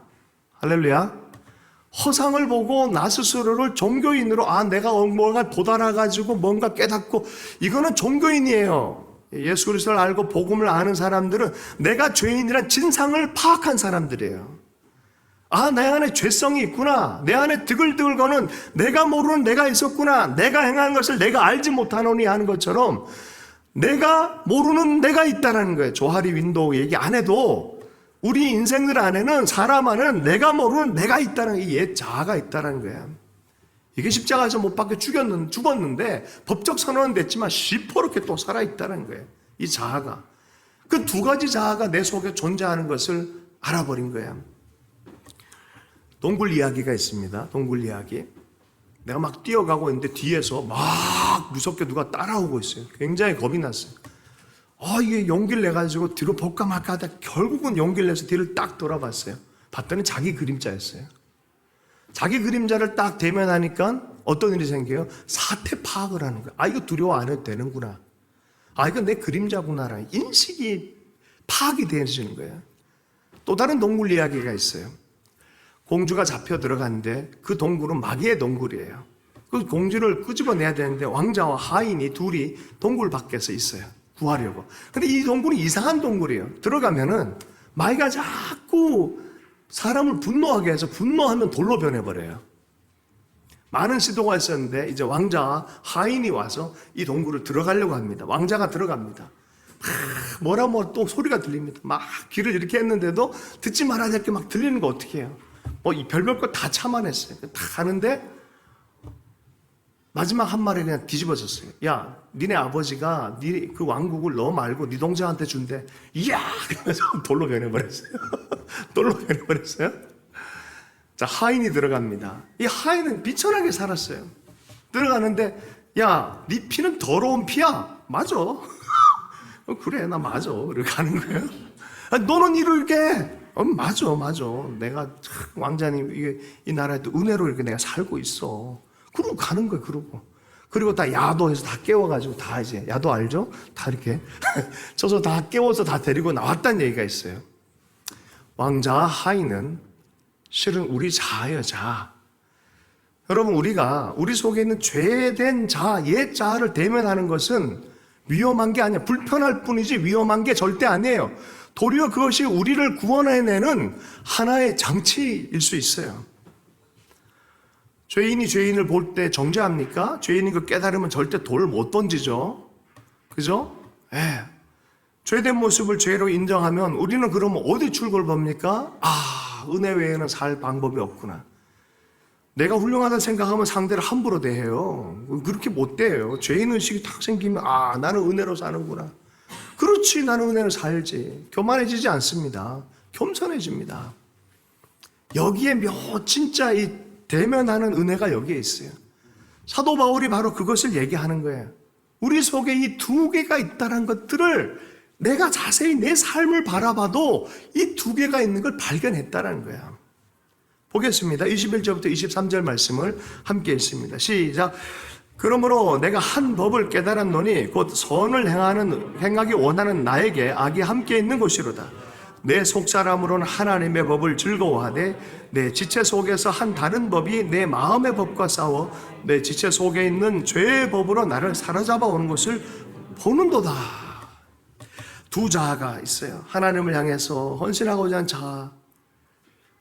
할렐루야. 허상을 보고 나 스스로를 종교인으로, 내가 뭔가 도달해가지고 뭔가 깨닫고, 이거는 종교인이에요. 예수 그리스도를 알고 복음을 아는 사람들은 내가 죄인이란 진상을 파악한 사람들이에요. 내 안에 죄성이 있구나. 내 안에 드글드글 거는 내가 모르는 내가 있었구나. 내가 행하는 것을 내가 알지 못하노니 하는 것처럼 내가 모르는 내가 있다는 거예요. 조하리 윈도우 얘기 안 해도 우리 인생들 안에는, 사람 안에는 내가 모르는 내가 있다는 이 옛 자아가 있다는 거예요. 이게 십자가에서 못 박혀 죽었는데 법적 선언은 됐지만 시퍼렇게 또 살아있다는 거예요. 이 자아가. 그 두 가지 자아가 내 속에 존재하는 것을 알아버린 거예요. 동굴 이야기가 있습니다. 동굴 이야기. 내가 막 뛰어가고 있는데 뒤에서 막 무섭게 누가 따라오고 있어요. 굉장히 겁이 났어요. 이게 용기를 내가지고 뒤로 볼까 말까 하다 결국은 용기를 내서 뒤를 딱 돌아봤어요. 봤더니 자기 그림자였어요. 자기 그림자를 딱 대면하니까 어떤 일이 생겨요? 사태 파악을 하는 거예요. 이거 두려워 안 해도 되는구나. 이거 내 그림자구나라는 인식이 파악이 되어지는 거예요. 또 다른 동굴 이야기가 있어요. 공주가 잡혀 들어갔는데 그 동굴은 마귀의 동굴이에요. 그 공주를 끄집어내야 되는데 왕자와 하인이 둘이 동굴 밖에서 있어요. 구하려고. 근데 이 동굴이 이상한 동굴이에요. 들어가면은 마귀가 자꾸 사람을 분노하게 해서 분노하면 돌로 변해버려요. 많은 시도가 있었는데 이제 왕자 하인이 와서 이 동굴을 들어가려고 합니다. 왕자가 들어갑니다. 뭐라 또 소리가 들립니다. 막 귀를 이렇게 했는데도 듣지 말아야 될 게 막 들리는 거 어떻게 해요? 이 별별 거 다 참아냈어요. 다 가는데 마지막 한 말에 그냥 뒤집어졌어요. 야, 니네 아버지가 그 왕국을 너 말고 네 동생한테 준대. 이야! 그러면서 돌로 변해버렸어요. 돌로 변해버렸어요. 자, 하인이 들어갑니다. 이 하인은 비천하게 살았어요. 들어가는데, 야, 네 피는 더러운 피야. 맞아. 그래, 나 맞아. 이렇게 가는 거예요. 너는 이렇게. 맞아. 내가 왕자님, 이 나라에 또 은혜로 이렇게 내가 살고 있어. 그러고 가는 거예요, 그리고 다 야도해서 다 깨워가지고 다 이제, 야도 알죠? 다 이렇게. 쳐서 다 깨워서 다 데리고 나왔다는 얘기가 있어요. 왕자 하인은 실은 우리 자아예요, 자아. 여러분, 우리 속에 있는 죄된 자아, 옛 자아를 대면하는 것은 위험한 게 아니에요. 불편할 뿐이지 위험한 게 절대 아니에요. 도리어 그것이 우리를 구원해내는 하나의 장치일 수 있어요. 죄인이 죄인을 볼 때 정죄합니까? 죄인이 그 깨달으면 절대 돌을 못 던지죠. 그죠? 죄된 모습을 죄로 인정하면 우리는 그러면 어디 출구를 봅니까? 은혜 외에는 살 방법이 없구나. 내가 훌륭하다 생각하면 상대를 함부로 대해요. 그렇게 못 대해요. 죄인의식이 탁 생기면 나는 은혜로 사는구나. 그렇지, 나는 은혜로 살지. 교만해지지 않습니다. 겸손해집니다. 여기에 진짜 이 대면하는 은혜가 여기에 있어요. 사도 바울이 바로 그것을 얘기하는 거예요. 우리 속에 이 두 개가 있다는 것들을 내가 자세히 내 삶을 바라봐도 이 두 개가 있는 걸 발견했다는 거야. 보겠습니다. 21절부터 23절 말씀을 함께 읽습니다. 시작. 그러므로 내가 한 법을 깨달았노니 곧 선을 행하기 원하는 나에게 악이 함께 있는 것이로다. 내 속사람으로는 하나님의 법을 즐거워하되 내 지체 속에서 한 다른 법이 내 마음의 법과 싸워 내 지체 속에 있는 죄의 법으로 나를 사로잡아 오는 것을 보는도다. 두 자아가 있어요. 하나님을 향해서 헌신하고자 하는 자아.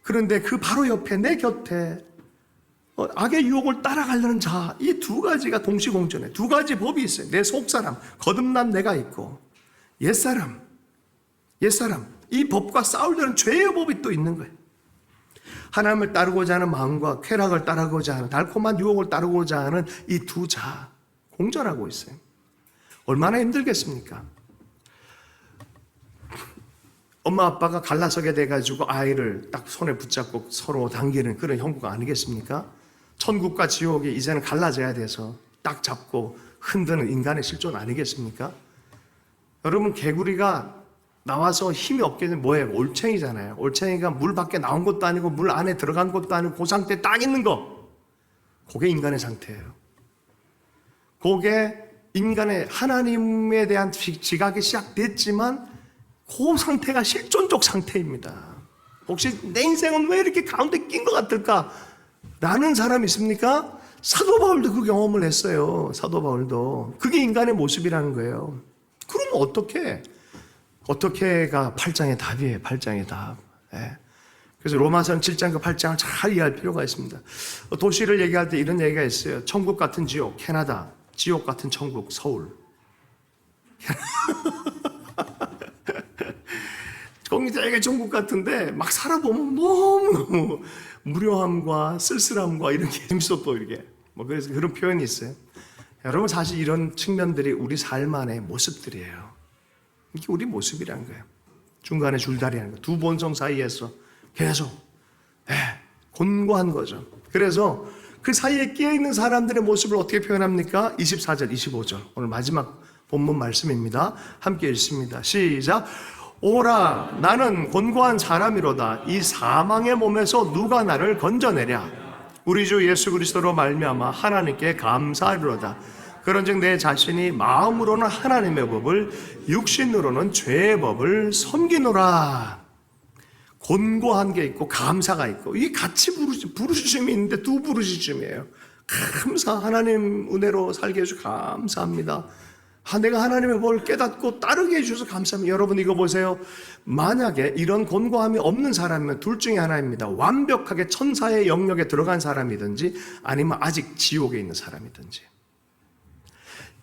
그런데 그 바로 옆에 내 곁에 악의 유혹을 따라가려는 자아. 이 두 가지가 동시공존해. 두 가지 법이 있어요. 내 속사람, 거듭난 내가 있고 옛사람. 이 법과 싸우려는 죄의 법이 또 있는 거예요. 하나님을 따르고자 하는 마음과 쾌락을 따르고자 하는 달콤한 유혹을 따르고자 하는 이 두 자아 공존하고 있어요. 얼마나 힘들겠습니까? 엄마 아빠가 갈라서게 돼가지고 아이를 딱 손에 붙잡고 서로 당기는 그런 형국가 아니겠습니까? 천국과 지옥이 이제는 갈라져야 돼서 딱 잡고 흔드는 인간의 실존 아니겠습니까? 여러분, 개구리가 나와서 힘이 없게 되면 뭐예요? 올챙이잖아요. 올챙이가 물 밖에 나온 것도 아니고 물 안에 들어간 것도 아니고 그 상태에 딱 있는 거. 그게 인간의 상태예요. 그게 인간의 하나님에 대한 지각이 시작됐지만 그 상태가 실존적 상태입니다. 혹시 내 인생은 왜 이렇게 가운데 낀 것 같을까? 라는 사람 있습니까? 사도 바울도 그 경험을 했어요. 사도 바울도. 그게 인간의 모습이라는 거예요. 그러면 어떻게가 8장의 답이에요. 8장의 답. 그래서 로마서 7장 그 8장을 잘 이해할 필요가 있습니다. 도시를 얘기할 때 이런 얘기가 있어요. 천국 같은 지옥, 캐나다. 지옥 같은 천국, 서울. 굉장히 천국 같은데 막 살아보면 너무너무 무료함과 쓸쓸함과 이런 게 재밌어 또 이렇게. 그래서 그런 표현이 있어요. 여러분, 사실 이런 측면들이 우리 삶 안의 모습들이에요. 이게 우리 모습이라는 거예요. 중간에 줄다리 하는 거. 두 본성 사이에서 계속 곤고한 거죠. 그래서 그 사이에 끼어있는 사람들의 모습을 어떻게 표현합니까? 24절, 25절. 오늘 마지막 본문 말씀입니다. 함께 읽습니다. 시작. 오라, 나는 곤고한 사람이로다. 이 사망의 몸에서 누가 나를 건져내랴. 우리 주 예수 그리스도로 말미암아 하나님께 감사하리로다. 그런즉 내 자신이 마음으로는 하나님의 법을, 육신으로는 죄의 법을 섬기노라. 곤고한 게 있고 감사가 있고 이게 같이 부르짖음이 있는데 두 부르짖음이에요. 하나님 은혜로 살게 해주셔서 감사합니다. 내가 하나님의 법을 깨닫고 따르게 해주셔서 감사합니다. 여러분 이거 보세요. 만약에 이런 곤고함이 없는 사람이면 둘 중에 하나입니다. 완벽하게 천사의 영역에 들어간 사람이든지 아니면 아직 지옥에 있는 사람이든지.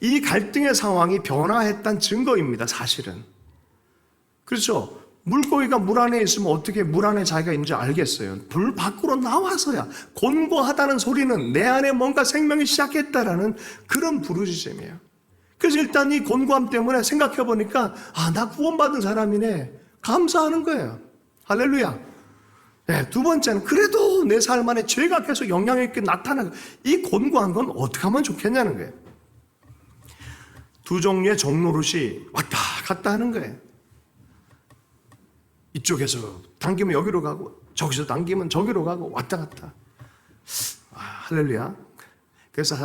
이 갈등의 상황이 변화했다는 증거입니다. 사실은. 그렇죠? 물고기가 물 안에 있으면 어떻게 물 안에 자기가 있는지 알겠어요. 불 밖으로 나와서야. 곤고하다는 소리는 내 안에 뭔가 생명이 시작했다라는 그런 부르짖음이에요. 그래서 일단 이 곤고함 때문에 생각해 보니까 나 구원받은 사람이네. 감사하는 거예요. 할렐루야. 네, 두 번째는 그래도 내 삶 안에 죄가 계속 영향 있게 나타나고 이 곤고한 건 어떻게 하면 좋겠냐는 거예요. 두 종류의 종노릇이 왔다 갔다 하는 거예요. 이쪽에서 당기면 여기로 가고 저기서 당기면 저기로 가고 왔다 갔다. 할렐루야. 그래서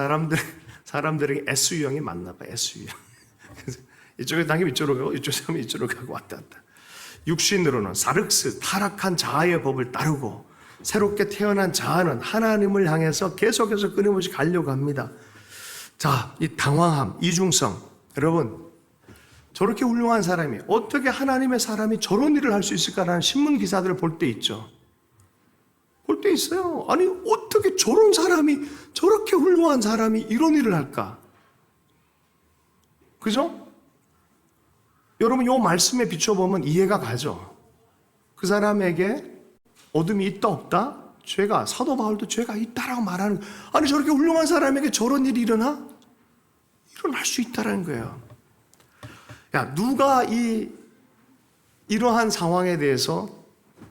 사람들에게 SU형이 맞나 봐. SU형. 이쪽에 당기면 이쪽으로 가고 이쪽에서 하면 이쪽으로 가고 왔다 갔다. 육신으로는 사륵스 타락한 자아의 법을 따르고 새롭게 태어난 자아는 하나님을 향해서 계속해서 끊임없이 가려고 합니다. 자, 이 당황함, 이중성. 여러분 저렇게 훌륭한 사람이 어떻게 하나님의 사람이 저런 일을 할 수 있을까라는 신문 기사들을 볼 때 있죠. 볼 때 있어요. 아니 어떻게 저런 사람이 저렇게 훌륭한 사람이 이런 일을 할까? 그죠? 여러분 이 말씀에 비춰보면 이해가 가죠. 그 사람에게 어둠이 있다 없다? 죄가 사도 바울도 죄가 있다라고 말하는 아니 저렇게 훌륭한 사람에게 저런 일이 일어나? 일어날 수 있다라는 거예요. 야, 누가 이러한 상황에 대해서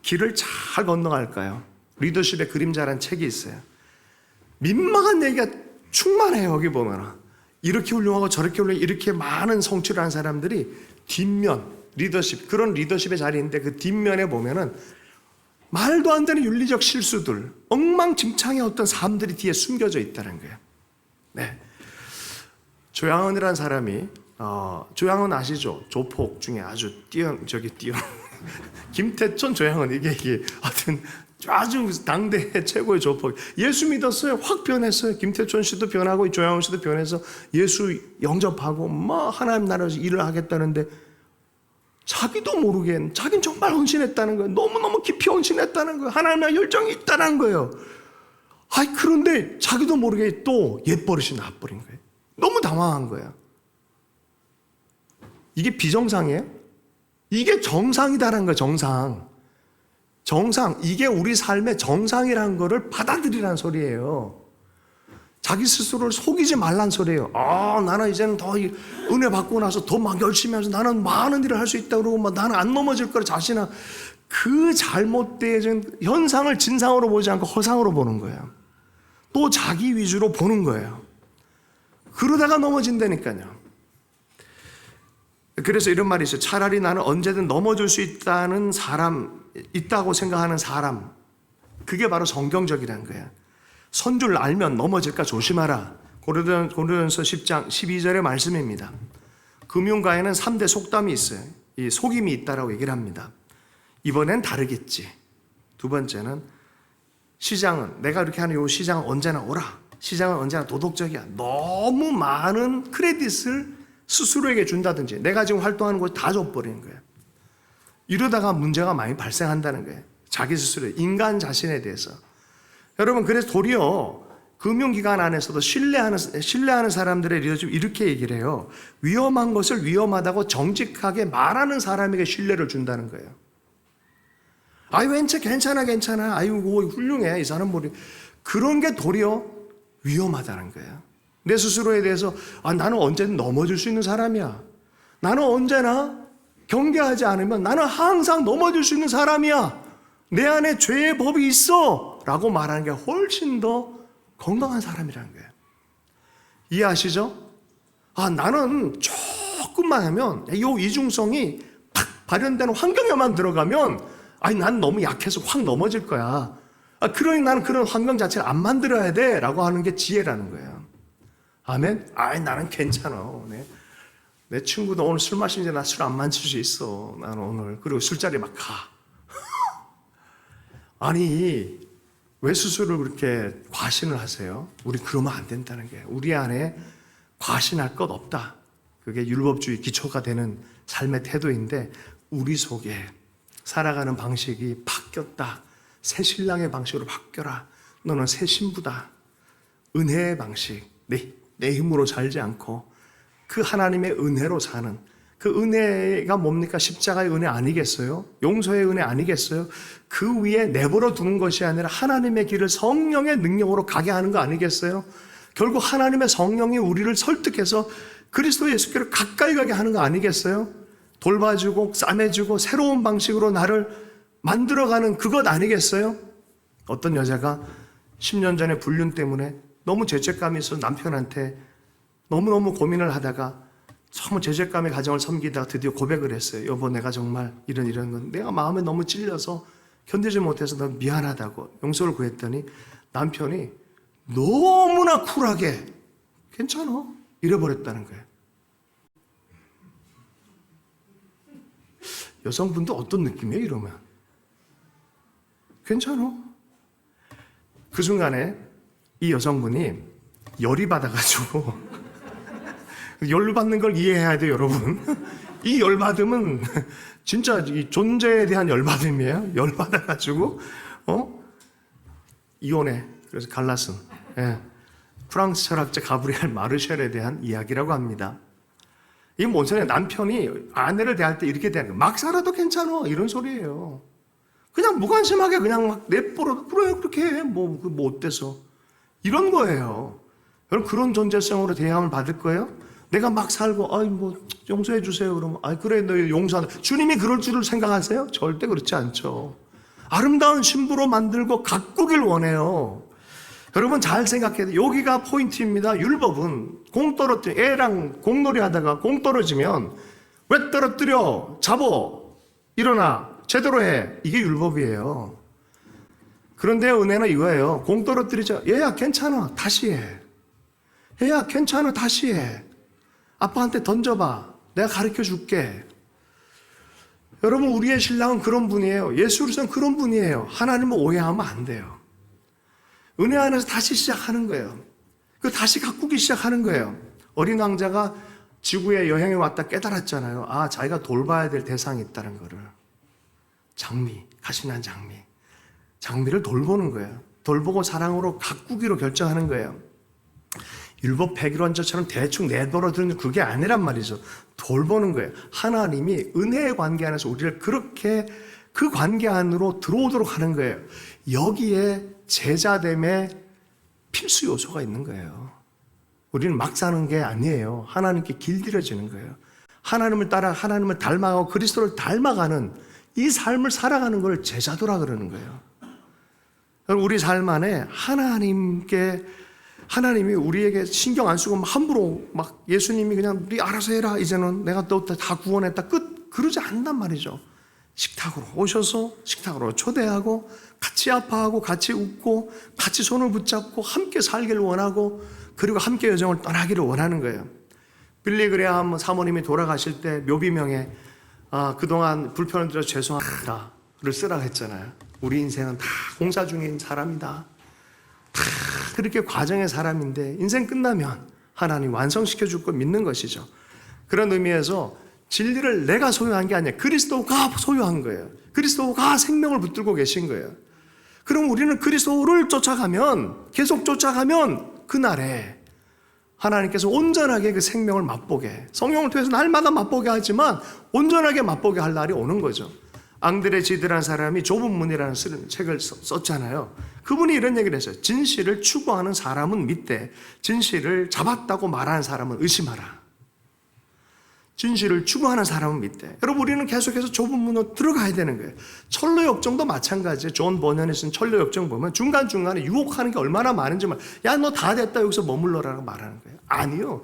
길을 잘 건너갈까요? 리더십의 그림자라는 책이 있어요. 민망한 얘기가 충만해요. 여기 보면 이렇게 훌륭하고 저렇게 훌륭하고 이렇게 많은 성취를 한 사람들이 뒷면 리더십 그런 리더십의 자리인데 그 뒷면에 보면은 말도 안 되는 윤리적 실수들 엉망진창의 어떤 삶들이 뒤에 숨겨져 있다는 거예요. 네. 조양은이라는 사람이 조양은 아시죠? 조폭 중에 아주 뛰어 김태천, 조양은 이게 하여튼 아주 당대 최고의 조폭. 예수 믿었어요. 확 변했어요. 김태천 씨도 변하고 조양은 씨도 변해서 예수 영접하고 하나님 나라에서 일을 하겠다는데 자기도 모르게 자기는 정말 헌신했다는 거예요. 너무너무 깊이 헌신했다는 거예요. 하나님의 열정이 있다는 거예요. 그런데 자기도 모르게 또 옛버릇이 나버린 거예요. 너무 당황한 거예요. 이게 비정상이에요? 이게 정상이다라는 거예요. 정상. 이게 우리 삶의 정상이라는 거를 받아들이라는 소리예요. 자기 스스로를 속이지 말란 소리예요. 나는 이제는 더 은혜 받고 나서 더 막 열심히 해서 나는 많은 일을 할 수 있다고 그러고 나는 안 넘어질 거라 자신은 그 잘못된 현상을 진상으로 보지 않고 허상으로 보는 거예요. 또 자기 위주로 보는 거예요. 그러다가 넘어진다니까요. 그래서 이런 말이 있어요. 차라리 나는 언제든 넘어질 수 있다고 생각하는 사람. 그게 바로 성경적이라는 거예요. 선줄 알면 넘어질까 조심하라. 고린도전서 10장 12절의 말씀입니다. 금융가에는 3대 속담이 있어요. 이 속임이 있다라고 얘기를 합니다. 이번엔 다르겠지. 두 번째는 시장은 내가 이렇게 하는 이 시장은 언제나 오라. 시장은 언제나 도덕적이야. 너무 많은 크레딧을 스스로에게 준다든지 내가 지금 활동하는 곳 다 줘버리는 거예요. 이러다가 문제가 많이 발생한다는 거예요. 자기 스스로 인간 자신에 대해서. 여러분 그래서 도리어 금융기관 안에서도 신뢰하는 사람들의 리더십 이렇게 얘기를 해요. 위험한 것을 위험하다고 정직하게 말하는 사람에게 신뢰를 준다는 거예요. 왠지 괜찮아. 아이고 훌륭해 이 사람 머리. 그런 게 도리어 위험하다는 거예요. 내 스스로에 대해서 나는 언제든 넘어질 수 있는 사람이야. 나는 언제나 경계하지 않으면 나는 항상 넘어질 수 있는 사람이야. 내 안에 죄의 법이 있어 라고 말하는 게 훨씬 더 건강한 사람이라는 거예요. 이해하시죠? 나는 조금만 하면 이 이중성이 팍 발현되는 환경에만 들어가면 난 너무 약해서 확 넘어질 거야. 그러니 나는 그런 환경 자체를 안 만들어야 돼 라고 하는 게 지혜라는 거예요. 아멘? 나는 괜찮아. 내 친구도 오늘 술 마시는데 나 술 안 마실 수 있어. 나는 오늘. 그리고 술자리 막 가. 아니 왜 스스로를 그렇게 과신을 하세요? 우리 그러면 안 된다는 게 우리 안에 과신할 것 없다. 그게 율법주의 기초가 되는 삶의 태도인데 우리 속에 살아가는 방식이 바뀌었다. 새 신랑의 방식으로 바뀌어라. 너는 새 신부다. 은혜의 방식, 내 힘으로 살지 않고 그 하나님의 은혜로 사는 그 은혜가 뭡니까? 십자가의 은혜 아니겠어요? 용서의 은혜 아니겠어요? 그 위에 내버려 두는 것이 아니라 하나님의 길을 성령의 능력으로 가게 하는 거 아니겠어요? 결국 하나님의 성령이 우리를 설득해서 그리스도 예수께로 가까이 가게 하는 거 아니겠어요? 돌봐주고 싸매주고 새로운 방식으로 나를 만들어가는 그것 아니겠어요? 어떤 여자가 10년 전에 불륜 때문에 너무 죄책감이 있어서 남편한테 너무너무 고민을 하다가 정말 죄책감의 가정을 섬기다가 드디어 고백을 했어요. 여보, 내가 정말 이런 건 내가 마음에 너무 찔려서 견디지 못해서 너 미안하다고 용서를 구했더니 남편이 너무나 쿨하게 괜찮아 이래버렸다는 거예요. 여성분도 어떤 느낌이에요 이러면? 괜찮아. 그 순간에 이 여성분이 열이 받아가지고 열로 받는 걸 이해해야 돼요 여러분. 이 열받음은 진짜 이 존재에 대한 열받음이에요. 열받아가지고 이혼해. 그래서 갈라슨. 예. 프랑스 철학자 가브리엘 마르셜에 대한 이야기라고 합니다. 이게 뭔 소리야? 남편이 아내를 대할 때 이렇게 대하는 거예요. 막 살아도 괜찮아 이런 소리예요. 그냥 무관심하게 그냥 막 내버려 그래 그렇게 해. 뭐 어때서 이런 거예요. 여러분 그런 존재성으로 대함을 받을 거예요? 내가 막 살고 용서해 주세요 그러면 그래 너 용서한다. 주님이 그럴 줄을 생각하세요? 절대 그렇지 않죠. 아름다운 신부로 만들고 가꾸길 원해요. 여러분 잘 생각해야 돼요. 여기가 포인트입니다. 율법은 공 떨어뜨려 애랑 공놀이 하다가 공 떨어지면 왜 떨어뜨려? 잡어. 일어나. 제대로 해. 이게 율법이에요. 그런데 은혜는 이거예요. 공 떨어뜨리자. 얘야 괜찮아. 다시 해. 얘야 괜찮아. 다시 해. 아빠한테 던져봐. 내가 가르쳐 줄게. 여러분 우리의 신랑은 그런 분이에요. 예수 그리스도는 그런 분이에요. 하나님을 오해하면 안 돼요. 은혜 안에서 다시 시작하는 거예요. 그 다시 가꾸기 시작하는 거예요. 어린 왕자가 지구에 여행에 왔다 깨달았잖아요. 자기가 돌봐야 될 대상이 있다는 거를. 장미, 가시난 장미. 장미를 돌보는 거예요. 돌보고 사랑으로 가꾸기로 결정하는 거예요. 율법 100일원자처럼 대충 내버려두는 그게 아니란 말이죠. 돌보는 거예요. 하나님이 은혜의 관계 안에서 우리를 그렇게 그 관계 안으로 들어오도록 하는 거예요. 여기에 제자됨의 필수 요소가 있는 거예요. 우리는 막 사는 게 아니에요. 하나님께 길들여지는 거예요. 하나님을 따라 하나님을 닮아가고 그리스도를 닮아가는 이 삶을 살아가는 걸 제자도라 그러는 거예요. 우리 삶 안에 하나님이 우리에게 신경 안 쓰고 함부로 막 예수님이 그냥 네 알아서 해라. 이제는 내가 너 다 구원했다. 끝. 그러지 않단 말이죠. 식탁으로 오셔서 식탁으로 초대하고 같이 아파하고 같이 웃고 같이 손을 붙잡고 함께 살기를 원하고 그리고 함께 여정을 떠나기를 원하는 거예요. 빌리 그레함 사모님이 돌아가실 때 묘비명에 그동안 불편을 드려서 죄송합니다를 쓰라고 했잖아요. 우리 인생은 다 공사 중인 사람이다. 다 그렇게 과정의 사람인데 인생 끝나면 하나님 완성시켜 줄 걸 믿는 것이죠. 그런 의미에서 진리를 내가 소유한 게 아니라 그리스도가 소유한 거예요. 그리스도가 생명을 붙들고 계신 거예요. 그럼 우리는 그리스도를 계속 쫓아가면 그날에 하나님께서 온전하게 그 생명을 맛보게, 성령을 통해서 날마다 맛보게 하지만 온전하게 맛보게 할 날이 오는 거죠. 앙드레 지드라는 사람이 좁은 문이라는 책을 썼잖아요. 그분이 이런 얘기를 했어요. 진실을 추구하는 사람은 믿되 진실을 잡았다고 말하는 사람은 의심하라. 진실을 추구하는 사람은 믿되. 여러분 우리는 계속해서 좁은 문으로 들어가야 되는 거예요. 철로 역정도 마찬가지예요. 존 버년이 쓴 철로 역정 보면 중간중간에 유혹하는 게 얼마나 많은지 야 너 다 됐다 여기서 머물러라고 말하는 거예요. 아니요.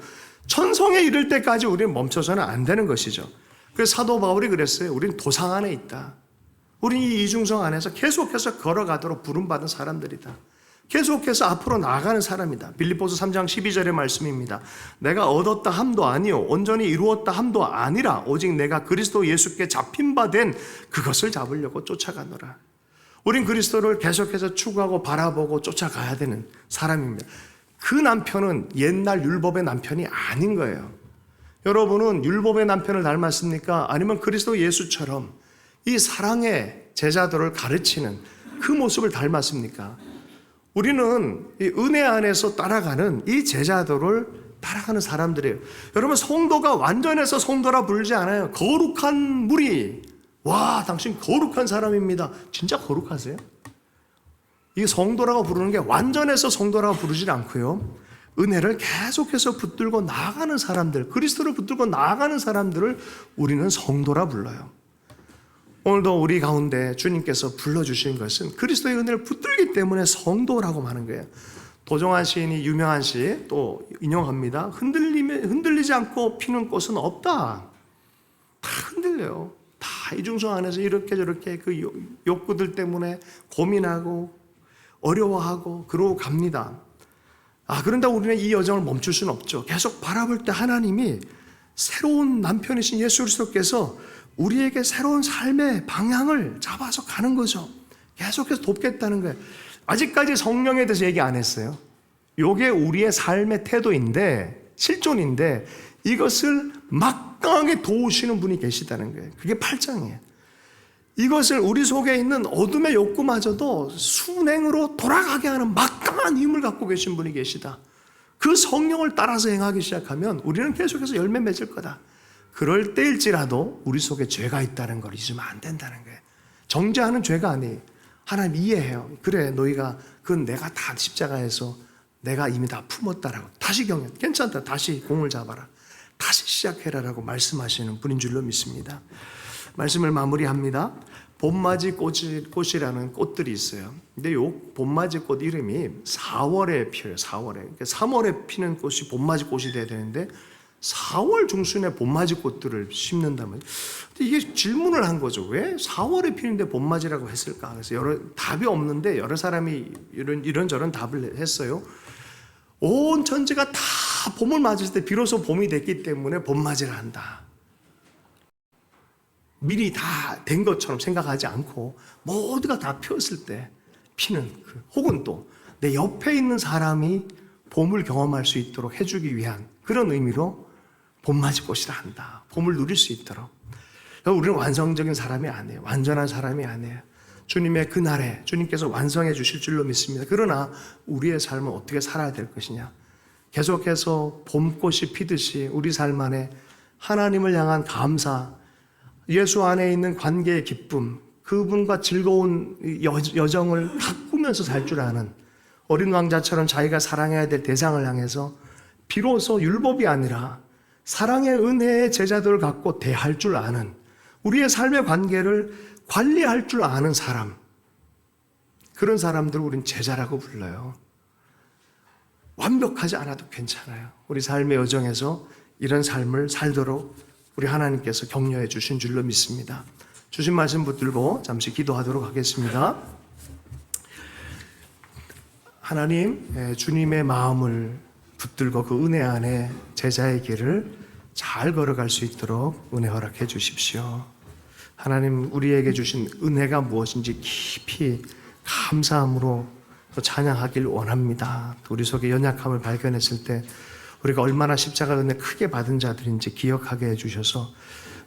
천성에 이를 때까지 우리는 멈춰서는 안 되는 것이죠. 그래서 사도 바울이 그랬어요. 우리는 도상 안에 있다. 우리는 이 이중성 안에서 계속해서 걸어가도록 부름받은 사람들이다. 계속해서 앞으로 나아가는 사람이다. 빌립보서 3장 12절의 말씀입니다. 내가 얻었다 함도 아니요 온전히 이루었다 함도 아니라 오직 내가 그리스도 예수께 잡힌 바 된 그것을 잡으려고 쫓아가노라. 우린 그리스도를 계속해서 추구하고 바라보고 쫓아가야 되는 사람입니다. 그 남편은 옛날 율법의 남편이 아닌 거예요. 여러분은 율법의 남편을 닮았습니까? 아니면 그리스도 예수처럼 이 사랑의 제자들을 가르치는 그 모습을 닮았습니까? 우리는 이 은혜 안에서 따라가는 이 제자들을 따라가는 사람들이에요. 여러분, 성도가 완전해서 성도라 부르지 않아요. 거룩한 무리. 와, 당신 거룩한 사람입니다. 진짜 거룩하세요? 이 성도라고 부르는 게 완전해서 성도라고 부르지 않고요. 은혜를 계속해서 붙들고 나아가는 사람들, 그리스도를 붙들고 나아가는 사람들을 우리는 성도라 불러요. 오늘도 우리 가운데 주님께서 불러주신 것은 그리스도의 은혜를 붙들기 때문에 성도라고 하는 거예요. 도종환 시인이 유명한 시 또 인용합니다. 흔들리지 않고 피는 꽃은 없다. 다 흔들려요. 다 이중성 안에서 이렇게 저렇게 그 욕구들 때문에 고민하고 어려워하고 그러고 갑니다. 그런데 우리는 이 여정을 멈출 수는 없죠. 계속 바라볼 때 하나님이 새로운 남편이신 예수 그리스도께서 우리에게 새로운 삶의 방향을 잡아서 가는 거죠. 계속해서 돕겠다는 거예요. 아직까지 성령에 대해서 얘기 안 했어요. 이게 우리의 삶의 태도인데, 실존인데 이것을 막강하게 도우시는 분이 계시다는 거예요. 그게 8장이에요. 이것을 우리 속에 있는 어둠의 욕구마저도 순행으로 돌아가게 하는 막강한 힘을 갖고 계신 분이 계시다. 그 성령을 따라서 행하기 시작하면 우리는 계속해서 열매 맺을 거다. 그럴 때일지라도 우리 속에 죄가 있다는 걸 잊으면 안 된다는 거예요. 정죄하는 죄가 아니에요. 하나님 이해해요. 그래, 너희가 그건 내가 다 십자가에서 내가 이미 다 품었다라고. 다시 경영, 괜찮다. 다시 공을 잡아라. 다시 시작해라라고 말씀하시는 분인 줄로 믿습니다. 말씀을 마무리합니다. 봄맞이 꽃이라는 꽃들이 있어요. 근데 요 봄맞이 꽃 이름이 4월에 피어요. 4월에. 그러니까 3월에 피는 꽃이 봄맞이 꽃이 돼야 되는데 4월 중순에 봄맞이 꽃들을 심는다면, 이게 질문을 한 거죠. 왜 4월에 피는데 봄맞이라고 했을까? 그래서 답이 없는데 여러 사람이 이런저런 답을 했어요. 온 천지가 다 봄을 맞을 때 비로소 봄이 됐기 때문에 봄맞이를 한다. 미리 다 된 것처럼 생각하지 않고 모두가 다 피었을 때 피는 혹은 또 내 옆에 있는 사람이 봄을 경험할 수 있도록 해주기 위한 그런 의미로 봄맞이 꽃이라 한다. 봄을 누릴 수 있도록. 우리는 완성적인 사람이 아니에요. 완전한 사람이 아니에요. 주님의 그날에 주님께서 완성해 주실 줄로 믿습니다. 그러나 우리의 삶은 어떻게 살아야 될 것이냐. 계속해서 봄꽃이 피듯이 우리 삶 안에 하나님을 향한 감사, 예수 안에 있는 관계의 기쁨, 그분과 즐거운 여정을 가꾸면서 살 줄 아는 어린 왕자처럼 자기가 사랑해야 될 대상을 향해서 비로소 율법이 아니라 사랑의 은혜의 제자들을 갖고 대할 줄 아는, 우리의 삶의 관계를 관리할 줄 아는 사람, 그런 사람들을 우리는 제자라고 불러요. 완벽하지 않아도 괜찮아요. 우리 삶의 여정에서 이런 삶을 살도록 우리 하나님께서 격려해 주신 줄로 믿습니다. 주신 말씀 붙들고 잠시 기도하도록 하겠습니다. 하나님, 주님의 마음을 붙들고 그 은혜 안에 제자의 길을 잘 걸어갈 수 있도록 은혜 허락해 주십시오. 하나님, 우리에게 주신 은혜가 무엇인지 깊이 감사함으로 찬양하길 원합니다. 우리 속에 연약함을 발견했을 때 우리가 얼마나 십자가 은혜 크게 받은 자들인지 기억하게 해주셔서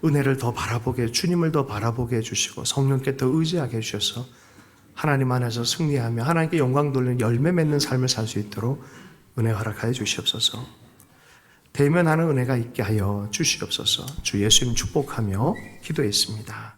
은혜를 더 바라보게, 주님을 더 바라보게 해주시고 성령께 더 의지하게 해주셔서 하나님 안에서 승리하며 하나님께 영광 돌리는 열매 맺는 삶을 살 수 있도록 은혜 허락하여 주시옵소서. 대면하는 은혜가 있게 하여 주시옵소서. 주 예수님 축복하며 기도했습니다.